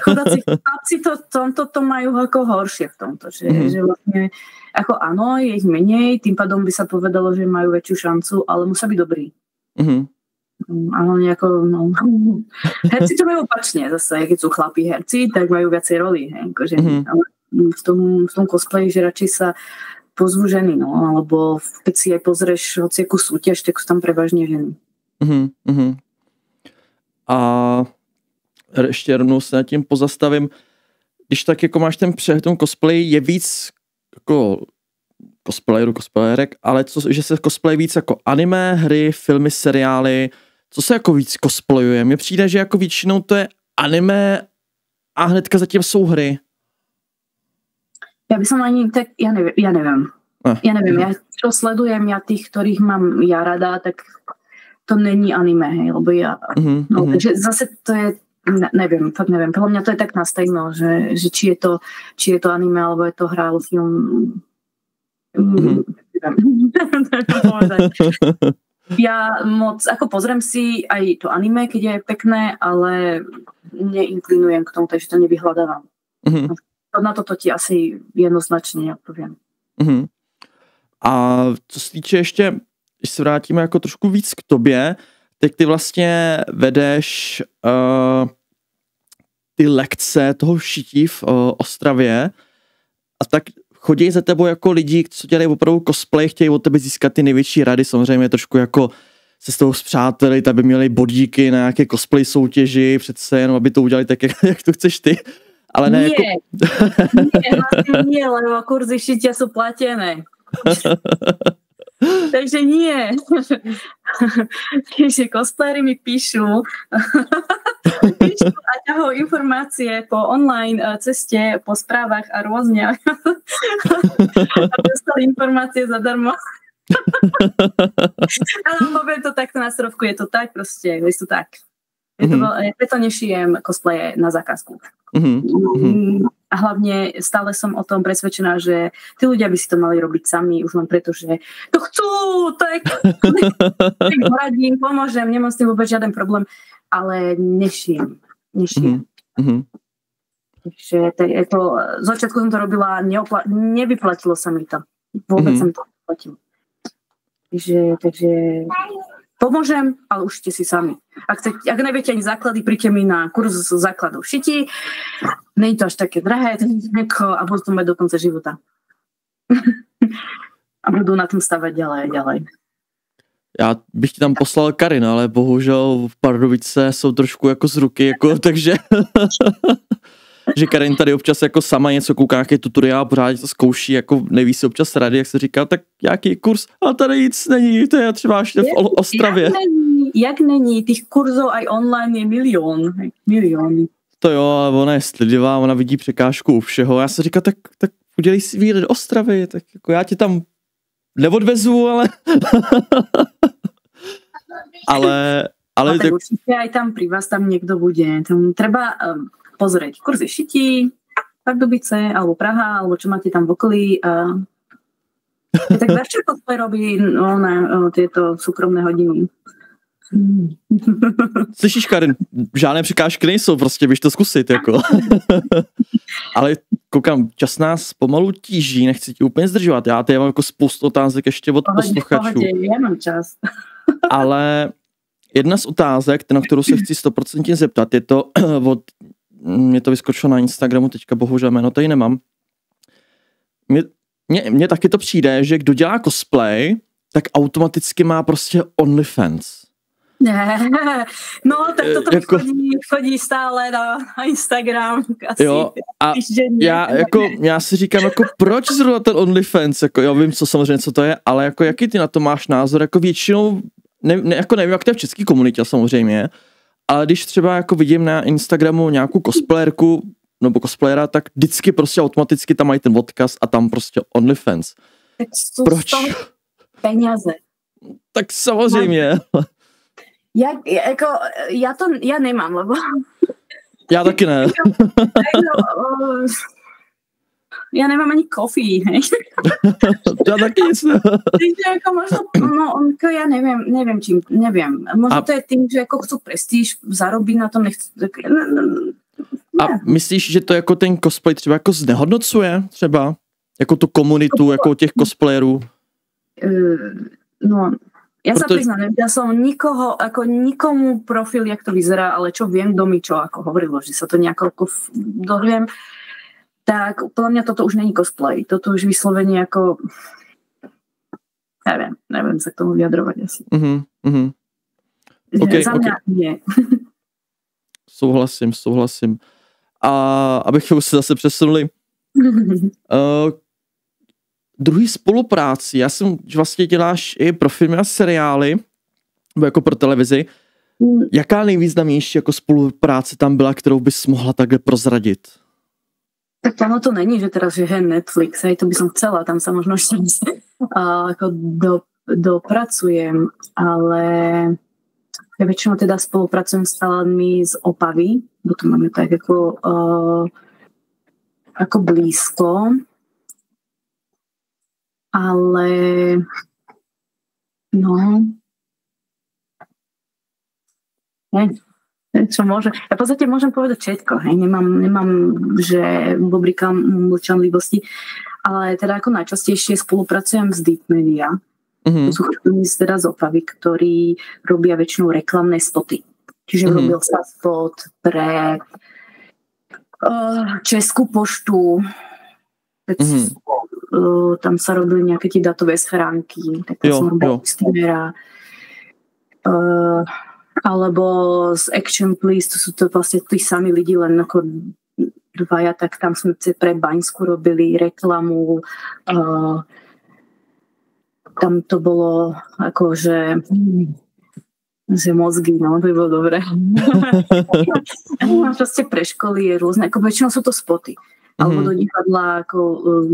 Chodáci chlapci to majú ako horšie v tomto, že vlastne ako áno, je ich menej, tým pádom by sa povedalo, že majú väčšiu šancu, ale musia byť dobrí. Ale nejako, no. Herci to majú opačne zase, keď sú chlapí herci, tak majú viacej roli, akože, ale v tom cosplayi, že radšej sa pozvú ženy, no, alebo keď si aj pozrieš hociakú súťaž, tak sú tam prevažne ženy. A ještě rovnou se nad tím pozastavím, když tak jako máš ten přehled tom cosplay, je víc jako cosplayerek, ale že se cosplay víc jako anime, hry, filmy, seriály, co se jako víc cosplayuje? Mně přijde, že jako většinou to je anime a hnedka zatím jsou hry. Ja by som ani tak, ja neviem. Ja čo sledujem, ja tých, ktorých mám ja rada, tak to není anime, hej, lebo ja... Takže zase to je, neviem. Podľa mňa to je tak nastaveno, že či je to anime, alebo je to hra, alebo film. Ja moc, ako pozriem si aj to anime, keď je pekné, ale neinklinujem k tomu, takže to nevyhľadávam. Na toto ti asi jednoznačně odpovím. A co se týče ještě, když se vrátíme jako trošku víc k tobě, tak ty vlastně vedeš ty lekce toho šití v Ostravě a tak chodí za tebou jako lidi, co dělají opravdu cosplay, chtějí od tebe získat ty největší rady, samozřejmě trošku jako se s tou zpřátelit, aby měli bodíky na nějaké cosplay soutěži, přece jenom, aby to udělali tak, jak to chceš ty. Ale ne, nie, vlastne nie, lebo kurzy šitia sú platené. Takže nie. Takže cosplayery mi píšu a ťahujú informácie po online ceste, po správach a rôzne. A dostali informácie zadarmo. Ale poviem to takto na strovku, je to tak proste, je to tak. Preto nešijem cosplaye na zákazku. A hlavne stále som o tom presvedčená, že tí ľudia by si to mali robiť sami, už len preto, že to chcú, tak poradím, pomôžem, nemám s tým vôbec žiaden problém, ale nešijem. Takže to, z začiatku som to robila, nevyplatilo sa mi to. Vôbec sa mi to vyplatilo. Takže pomôžem, ale užite si sami. Ak neviete ani základy, príďte mi na kurz základov šití. Nie je to až také drahé a budú to mať do konca života. A budú na tom stavať ďalej a ďalej. Já bych ti tam poslal Karin, ale bohužel v Pardubice jsou trošku jako z ruky, jako, takže že Karin tady občas jako sama něco kouká, nějaký tutoriál, pořád to zkouší, jako neví si občas rady, jak se říká, tak jaký kurz, ale tady nic není, to je třeba ještě v Ostravě. Jak není, těch kurzů aj online je milion. To jo, ale ona je slidivá, ona vidí překážku u všeho. Já se říkám, tak udělej si výlet do Ostravy, tak jako já tě tam neodvezu, ale ale tak určite aj tam pri vás tam niekto bude. Tam treba pozrieť kurzy šití, Pardubice, alebo Praha, alebo čo máte tam v okolí. Tak Verča cosplay robí tieto súkromné hodiny. Slyšíš, Karin, žádné překážky nejsou, prostě běž to zkusit, jako. Ale koukám, čas nás pomalu tíží, nechci ti úplně zdržovat. Já tady mám jako spoustu otázek ještě od posluchačů. Já mám čas. Ale jedna z otázek, na kterou se chci 100% zeptat, je to mě to vyskočilo na Instagramu, teďka bohužel jméno tady nemám. Mně taky to přijde, že kdo dělá cosplay, tak automaticky má prostě OnlyFans. No, tak toto jako, chodí stále na Instagram. Asi jo, a já si říkám, jako proč zrovna ten OnlyFans, jako já vím, co samozřejmě, co to je, ale jako jaký ty na to máš názor, jako většinou, jako nevím, jak to je v české komunitě samozřejmě, ale když třeba jako vidím na Instagramu nějakou cosplayerku, nebo cosplayera, tak vždycky prostě automaticky tam mají ten odkaz a tam prostě OnlyFans. Tak proč? Peníze. Tak samozřejmě. Ja nemám, lebo... Ja taky ne. Ja nemám ani kofí, hej. Ja taky nic. Ja neviem. Možno to je tým, že ako chcú prestíž, zarobiť na tom, nechcú... A myslíš, že to jako ten cosplay třeba jako znehodnocuje třeba? Jako tu komunitu, jako těch cosplayerů? No... Ja sa priznám, ja som nikomu profil, jak to vyzerá, ale čo viem, kto mi čo ako hovorilo, že sa to nejako dohviem, tak podľa mňa toto už není cosplay. Toto už vyslovenie ako neviem sa k tomu vyjadrovať asi. Okay, za mňa nie. Souhlasím. A abychom se zase přesunuli. Druhý spolupráci, já jsem vlastně děláš i pro filmy a seriály, nebo jako pro televizi. Jaká nejvýznamnější jako spolupráce tam byla, kterou bys mohla takhle prozradit? Tak ono to není, že teraz je Netflix, hej, to by som chcela, tam sa možno ešte ako dopracujem, ale ja väčšinou teda spolupracujem s talentmi z Opavy, bo to máme tak ako blízko. Ale no čo môžem. Ja v podstate môžem povedať všetko, hej, nemám že bobrikám mlčanlivosti, ale teda ako najčastejšie spolupracujem s Deep Media. To sú teda z Opavy, ktorí robia väčšinou reklamné spoty. Čiže robil sa spot pre Českú poštu, tam sa robili nejaké tie datové schránky, tak to som robila streamera. Alebo z Action Please, to sú to vlastne tí sami lidi, len ako dvaja, tak tam sme pre Baňsku robili reklamu. Tam to bolo akože mozgy, no, to by bolo dobré. Proste pre školy je rôzne, ako väčšinou sú to spoty. Alebo do divadla, ako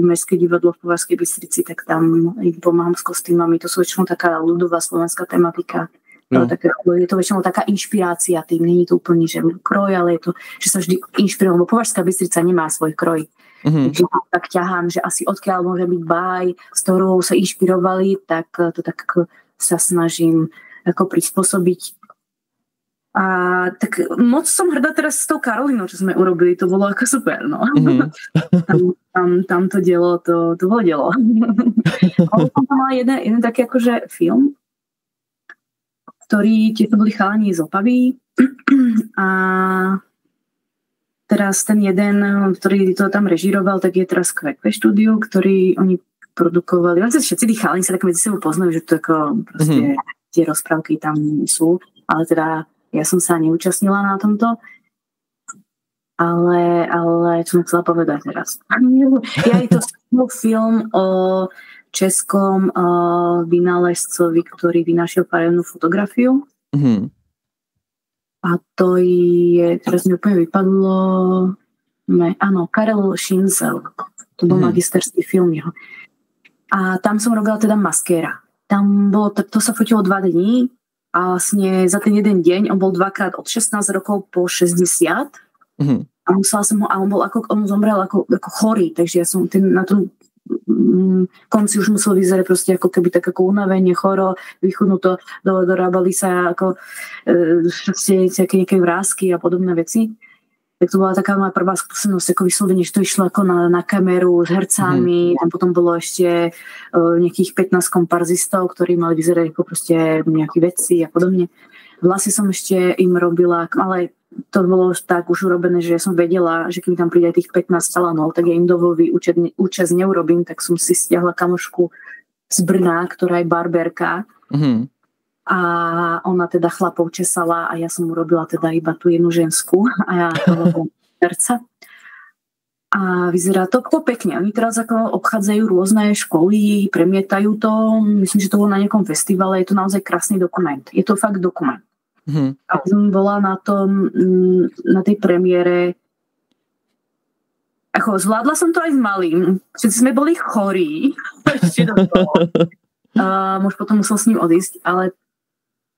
Mestské divadlo v Považskej Bystrici, tak tam im pomáham s kostýmami. To sú väčšinou taká ľudová slovenská tematika. Je to väčšinou taká inšpirácia tým. Není to úplne, že kroj, ale je to, že sa vždy inšpirujem, lebo Považská Bystrica nemá svoj kroj. Takže tak ťahám, že asi odkiaľ môže byť báj, s ktorou sa inšpirovali, tak to tak sa snažím ako prispôsobiť. A tak moc som hrdá teraz s tou Karolínou, čo sme urobili, to bolo ako super, no. Tam to dielo, to bolo dielo. Ale som tam mala jeden taký akože film, ktorý tiež boli chalani z Opavy a teraz ten jeden, ktorý to tam režíroval, tak je teraz Kvekve štúdiu, ktorý oni produkovali. Vlastne všetci tí chalani sa tak medzi sebou poznajú, že to ako proste tie rozprávky tam sú, ale teda ja som sa neúčastnila na tomto, ale čo som chcela povedať teraz. Ja je to film o českom vynálezcovi, ktorý vynašiel farebnú fotografiu. A to je, teraz mi úplne vypadlo, áno, Karel Schinzel. To bol magisterský film jeho. A tam som robila teda maskéra. Tam bolo, to sa fotilo 2 dní a vlastne za ten jeden deň on bol dvakrát od 16 rokov po 60 a musela som ho, a on zomrel ako chorý, takže ja som na tom konci už musel vyzerať proste ako keby tak ako unavenie, choro, vychudnuto, dorábali sa ako nejaké vrásky a podobné veci. Tak to bola taká moja prvá skúsenosť, ako vyslovene, že to išlo ako na kameru s hercami, tam potom bolo ešte nejakých 15 komparzistov, ktorí mali vyzerať ako proste nejaké veci a podobne. Vlasy som ešte im robila, ale to bolo tak už urobené, že ja som vedela, že keď tam príde tých 15 salónov, tak ja im dovolí účasť neurobím, tak som si stiahla kamošku z Brna, ktorá je barberka. A ona teda chlapov česala a ja som urobila teda iba tú jednu ženskú a ja toho herca. A vyzerá to pekne. Oni teraz ako obchádzajú rôzne školy, premietajú to. Myslím, že to bolo na nejakom festivale. Je to naozaj krásny dokument. Je to fakt dokument. A som bola na tej premiére. Ako, zvládla som to aj s malým. Všetci sme boli chorí. Ešte do toho. Muž potom musel s ním odísť, ale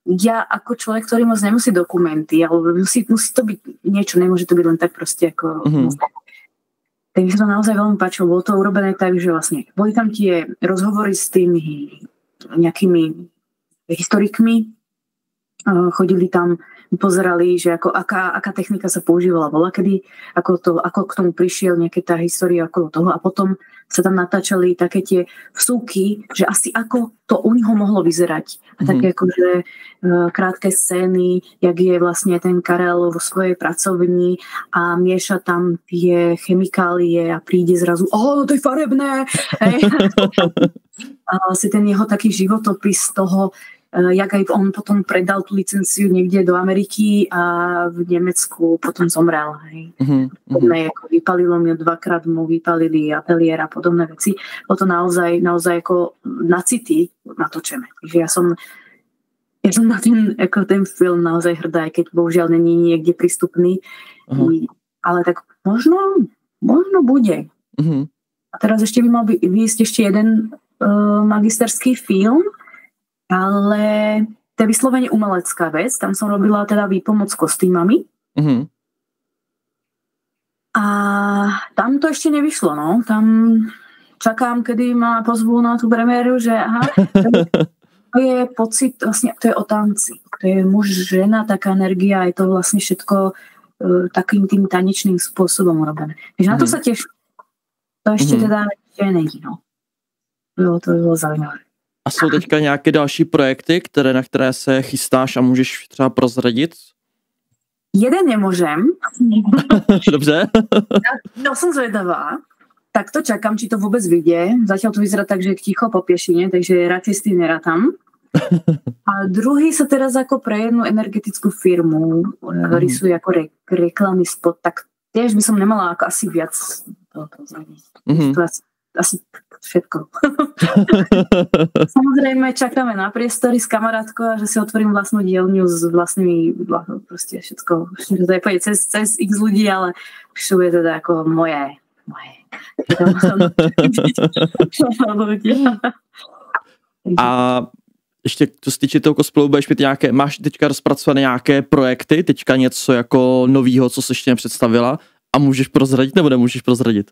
ja ako človek, ktorý moc nemusí dokumenty, alebo musí to byť niečo, nemôže to byť len tak proste ako... Tak mi sa to naozaj veľmi páčilo. Bolo to urobené tak, že vlastne boli tam tie rozhovory s tými nejakými historikmi, chodili tam, pozerali, že aká technika sa používala bola kedy, ako k tomu prišiel nejaká tá história okolo toho a potom sa tam natáčali také tie vsúky, že asi ako to u neho mohlo vyzerať. A také akože krátke scény, jak je vlastne ten Karel vo svojej pracovni a mieša tam tie chemikálie a príde zrazu, to je farebné! A vlastne ten jeho taký životopis toho, jak aj on potom predal tú licenciu niekde do Ameriky a v Nemecku potom zomrel. Vypalilo mi 2-krát, mu vypalili ateliér a podobné veci. Bolo to naozaj ako na city natočené. Takže ja som na ten film naozaj hrdá, aj keď bohužiaľ není niekde prístupný. Ale tak možno bude. A teraz ešte by mal vyjsť ešte jeden magisterský film, ale to je vyslovene umelecká vec. Tam som robila teda výpomoc s kostýmami. A tam to ešte nevyšlo, no. Tam čakám, kedy ma pozvú na tú premiéru, že to je pocit, vlastne to je o tanci. To je muž, žena, taká energia, je to vlastne všetko takým tým tanečným spôsobom robené. Takže na to sa teším. To ešte teda není, no. To by bylo zaujímavé. A jsou teďka nějaké další projekty, na které se chystáš a můžeš třeba prozradit? Jeden nemôžem. Dobře. No som zvedavá. tak to čakám, či to vôbec vyjde. Zatiaľ to vyzerá tak, že je ticho po piešine, takže radšej s tým nerátam. A druhý sa teraz ako pre jednu energetickú firmu rysuje ako reklamný spot, tak tiež by som nemala ako asi viac toho prozradiť. To asi všetko. Samozrejme čakáme na priestory s kamarátkou a že si otvorím vlastnú dielňu s vlastnými, proste všetko. To je povedať cez x ľudí, ale čo bude teda ako moje. A ještě co se týče toho cosplayu, máš teďka rozpracované nějaké projekty, teďka něco jako novýho, co jsi ještě nepředstavila a můžeš prozradit nebo nemůžeš prozradit?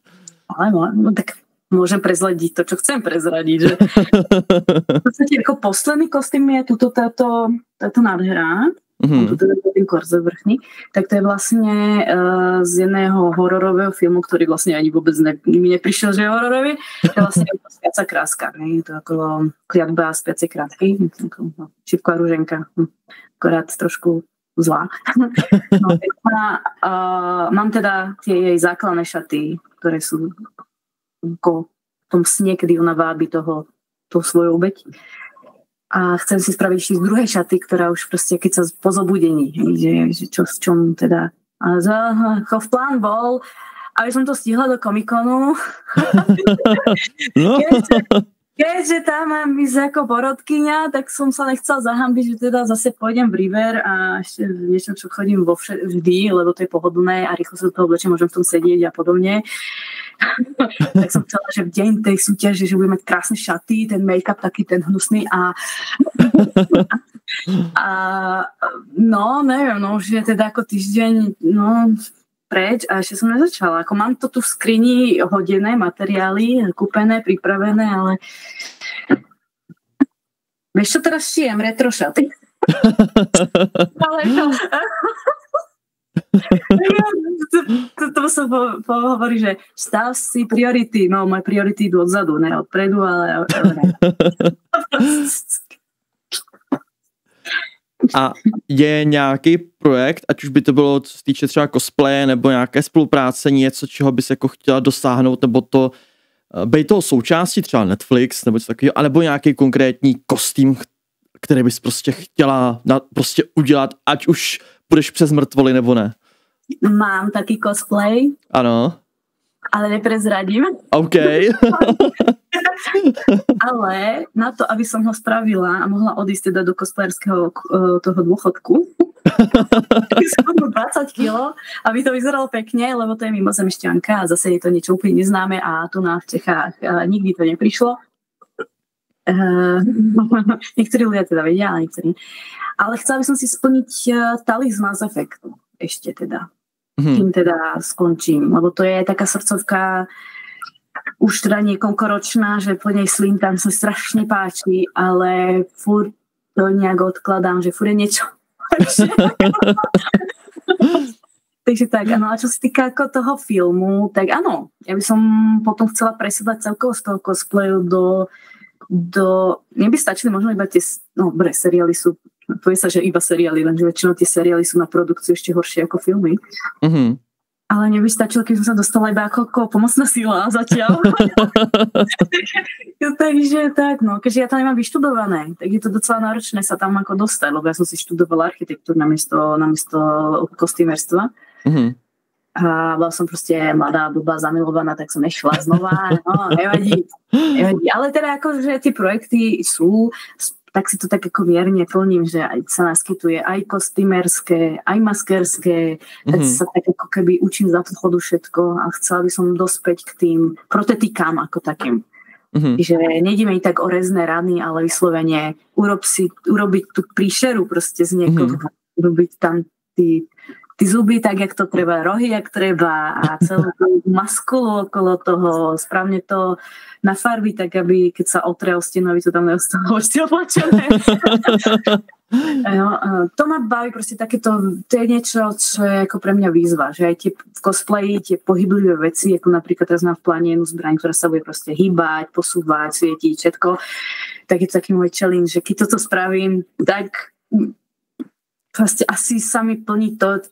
Ale no tak môžem prezradiť to, čo chcem prezradiť. Že v podstate ako posledný kostým je táto nádhera, ten korzet vrchný, tak to je vlastne z jedného hororového filmu, ktorý vlastne ani vôbec mi neprišiel, že je hororový. To je vlastne Spiaca kráska. Je to ako kliatba Spiacej krásky. Šipková ruženka. Akorát trošku zlá. No, mám teda tie jej základné šaty, ktoré sú v tom sne, kedy ona vábi tú svoju obeť. A chcem si spraviť ešte z druhej šaty, ktorá už proste, keď sa po zobudení, že s čom teda. Plán bol, aby som to stihla do Comic-Conu. No. Keďže tam mám ísť ako porodkyňa, tak som sa nechcela zahambiť, že teda zase pôjdem v River a ešte niečo, čo chodím vždy, lebo to je pohodlné a rýchlo sa do toho oblečím, môžem v tom sedieť a podobne. Tak som chcela, že v deň tej súťaže, že budem mať krásne šaty, ten make-up taký ten hnusný a no, neviem, no už je teda ako týždeň, no preč a ešte som nezačala. Ako mám to tu v skrini hodené materiály, kúpené, pripravené, ale vieš čo teraz šijem? Retro šaty. Ale to sa hovorí, že stav si priority. No, moje priority idú odzadu, ne odpredu, ale A je nějaký projekt, ať už by to bylo, co se týče třeba cosplaye nebo nějaké spolupráce, něco, čeho bys jako chtěla dosáhnout, nebo to bej toho součástí, třeba Netflix, nebo něco takového, anebo nějaký konkrétní kostým, který bys prostě chtěla prostě udělat, ať už půjdeš přes mrtvoly, nebo ne? Mám taký cosplay. Ano. Ale neprezradím. OK. Ale na to, aby som ho spravila a mohla odísť teda do cosplayerského toho dôchodku, 20 kg, aby to vyzeralo pekne, lebo to je mimozemšťanka a zase je to niečo úplne neznáme a tu na v Čechách nikdy to neprišlo. Niektorí ľudia teda vedia, ale niektorí. Ale chcela by som si splniť talizman z efektu. Ešte teda. Kým teda skončím. Lebo to je taká srdcovka už teda niekoľkoročná, že po nej slintám, sa strašne páči, ale furt to nejak odkladám, že furt je niečo. Takže tak, áno. A čo sa týka ako toho filmu, tak áno. Ja by som potom chcela presedať celkovo z toho cosplayu do neby stačili možno iba tie, no dobre, seriály sú, povie sa, že iba seriály, lenže väčšinou tie seriály sú na produkciu ešte horšie ako filmy. Ale neby stačilo, keď som sa dostala iba ako pomocná sila zatiaľ. Takže tak, no, keďže ja to nemám vyštudované, tak je to docela náročné sa tam ako dostať, lebo ja som si študovala architektúru namiesto kostýmerstva. A bola som proste mladá, blbá, zamilovaná, tak som nešla znova. No, nevadí. Ale teda ako, že tie projekty sú, tak si to tak ako mierne plním, že aj sa naskytuje aj kostýmerské, aj maskerské, tak sa tak ako keby učím za to chodu všetko a chcela by som dospäť k tým protetikám ako takým. Že nejdeme i tak o rezné rany, ale vyslovene urobiť tú príšeru proste z niekoho, urobiť tam ty zuby tak, jak to treba, rohy, jak treba a celú tú maskulu okolo toho, správne to nafarbiť tak, aby keď sa otrie o stenu, aby to tam neostalo ešte oplačené. To ma baví proste takéto, to je niečo, čo je ako pre mňa výzva, že aj tie v cosplayi, tie pohyblivé veci, ako napríklad teraz mám v pláne jednu zbraň, ktorá sa bude proste hýbať, posúvať, svietiť, všetko, tak je to taký môj challenge, že keď toto spravím, tak proste asi sa mi plní to,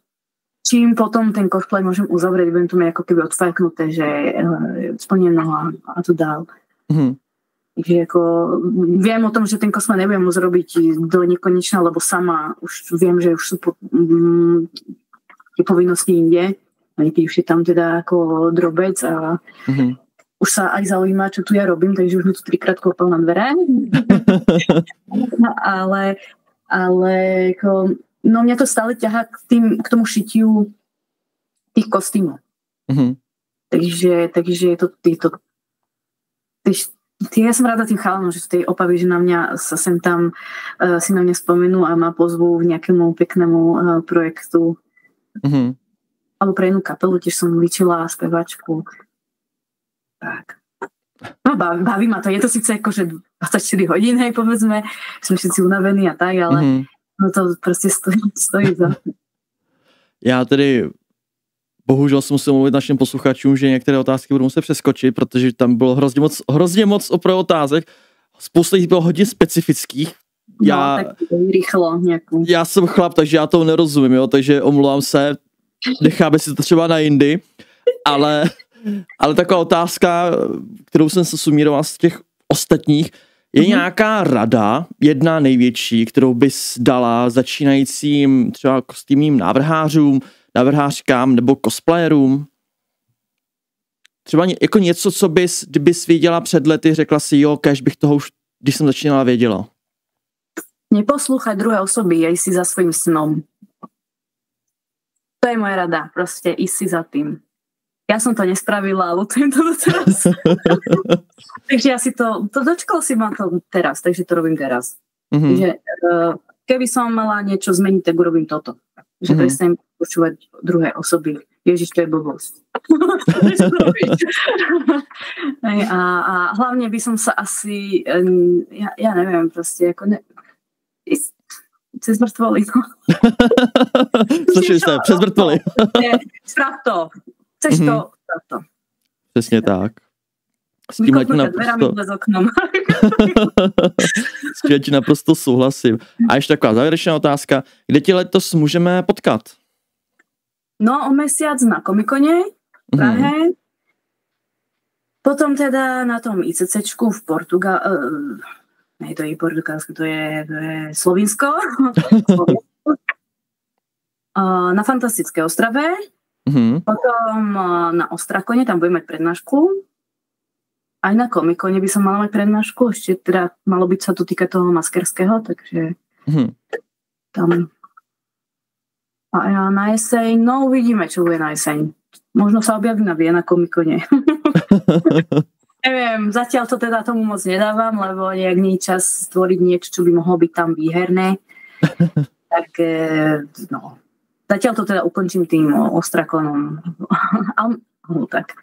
čím potom ten cosplay môžem uzavrieť, budem to mať ako keby odfajknuté, že splneno a to dál. Takže ako viem o tom, že ten cosplay nebudem môcť robiť do nekonečna, lebo sama už viem, že už sú tie povinnosti inde. A niekedy už je tam teda ako drobec a už sa aj zaujíma, čo tu ja robím, takže už mi tu 3-krát klopal na dvere. ale ako, no mňa to stále ťahá k tomu šitiu tých kostýmov. Takže ja som rada tým chalanom, že tej Opavy, že na mňa sa sem tam si na mňa spomenú a ma pozvú v nejakému peknému projektu. Alebo pre jednu kapelu tiež som ličila spevačku. Tak. No baví ma to. Je to síce akože 24 hodín, hej, povedzme. Sme všetci unavení a tak, ale no to prostě stojí za. Já tedy bohužel jsem musel mluvit našim posluchačům, že některé otázky budu muset přeskočit, protože tam bylo hrozně moc opravdu otázek. Spousta jich bylo hodně specifických. Tak rychlo nějakou. Já jsem chlap, takže já to nerozumím, jo, takže omlouvám se. Necháme si to třeba na jindy, ale taková otázka, kterou jsem se sumíroval z těch ostatních, je nějaká rada, jedna největší, kterou bys dala začínajícím třeba kostýmním návrhářům, návrhářkám nebo cosplayerům? Třeba jako něco, co bys, kdybys věděla před lety, řekla si, jo, kež bych toho už, když jsem začínala, věděla. Neposlúchať druhé osoby, jej si za svým snom. To je moja rada, proste ísť si za tým. Ja som to nespravila, ale lutujem to doteraz. Takže ja si to dočkalo si ma to teraz, takže to robím teraz. Takže keby som mala niečo zmeniť, tak urobím toto. Že prestanem počúvať druhé osoby. Ježiš, to je blbosť. a hlavne by som sa asi, ja neviem, proste ako cez mŕtvoly. Slyšeli jste, přes mŕtvoly. Sprav to. Chceš to, sprav to. Přesně tak. S tím naprosto souhlasím. A ještě taková závěrečná otázka. Kde ti letos můžeme potkat? No, o mesiac na Komikone v Prahe. Potom teda na tom ICCčku v ne, to je Portugalsko, to je Slovinsko. Na Fantastické Ostrave. Potom na Ostrakone, tam budem mať prednášku. Aj na Komikone by som mala mať prednášku. Ešte teda malo byť sa to týka toho maskerského, takže tam. A ja na jeseň, no uvidíme, čo bude na jeseň. Možno sa objavím na Komikone. Neviem, zatiaľ to teda tomu moc nedávam, lebo nejak nie je čas stvoriť niečo, čo by mohlo byť tam výherné. Tak no, zatiaľ to teda ukončím tým Ostrakonom. Tak.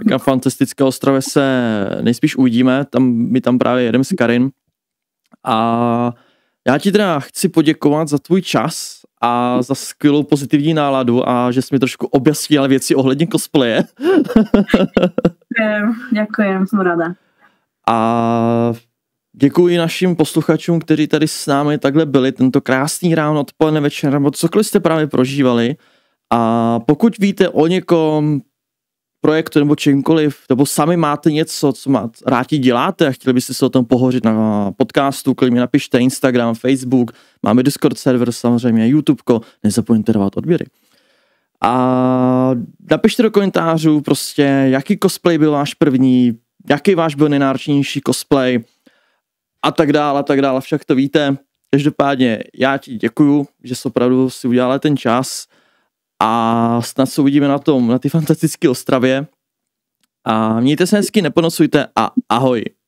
Na Fantastické Ostrově se nejspíš uvidíme, my tam právě jedeme s Karin. A já ti teda chci poděkovat za tvůj čas a za skvělou pozitivní náladu a že jsi mi trošku objasnila věci ohledně cosplaye. Ďakujem, som rada. A děkuji našim posluchačům, kteří tady s námi takhle byli tento krásný ráno, odpoledne, večer, nebo cokoliv jste právě prožívali. A pokud víte o někom projektu nebo čemkoliv, nebo sami máte něco, co rádi děláte a chtěli byste se o tom pohovořit na podcastu, klidně napište Instagram, Facebook, máme Discord server, samozřejmě YouTubeko, nezapomeňte dávat odběry. A napište do komentářů prostě, jaký cosplay byl váš první, jaký váš byl nejnáročnější cosplay a tak dále, však to víte. Každopádně já ti děkuju, že jsi opravdu si udělala ten čas a snad se uvidíme na té fantastické Ostravě. A mějte se hezky, neponocujte a ahoj.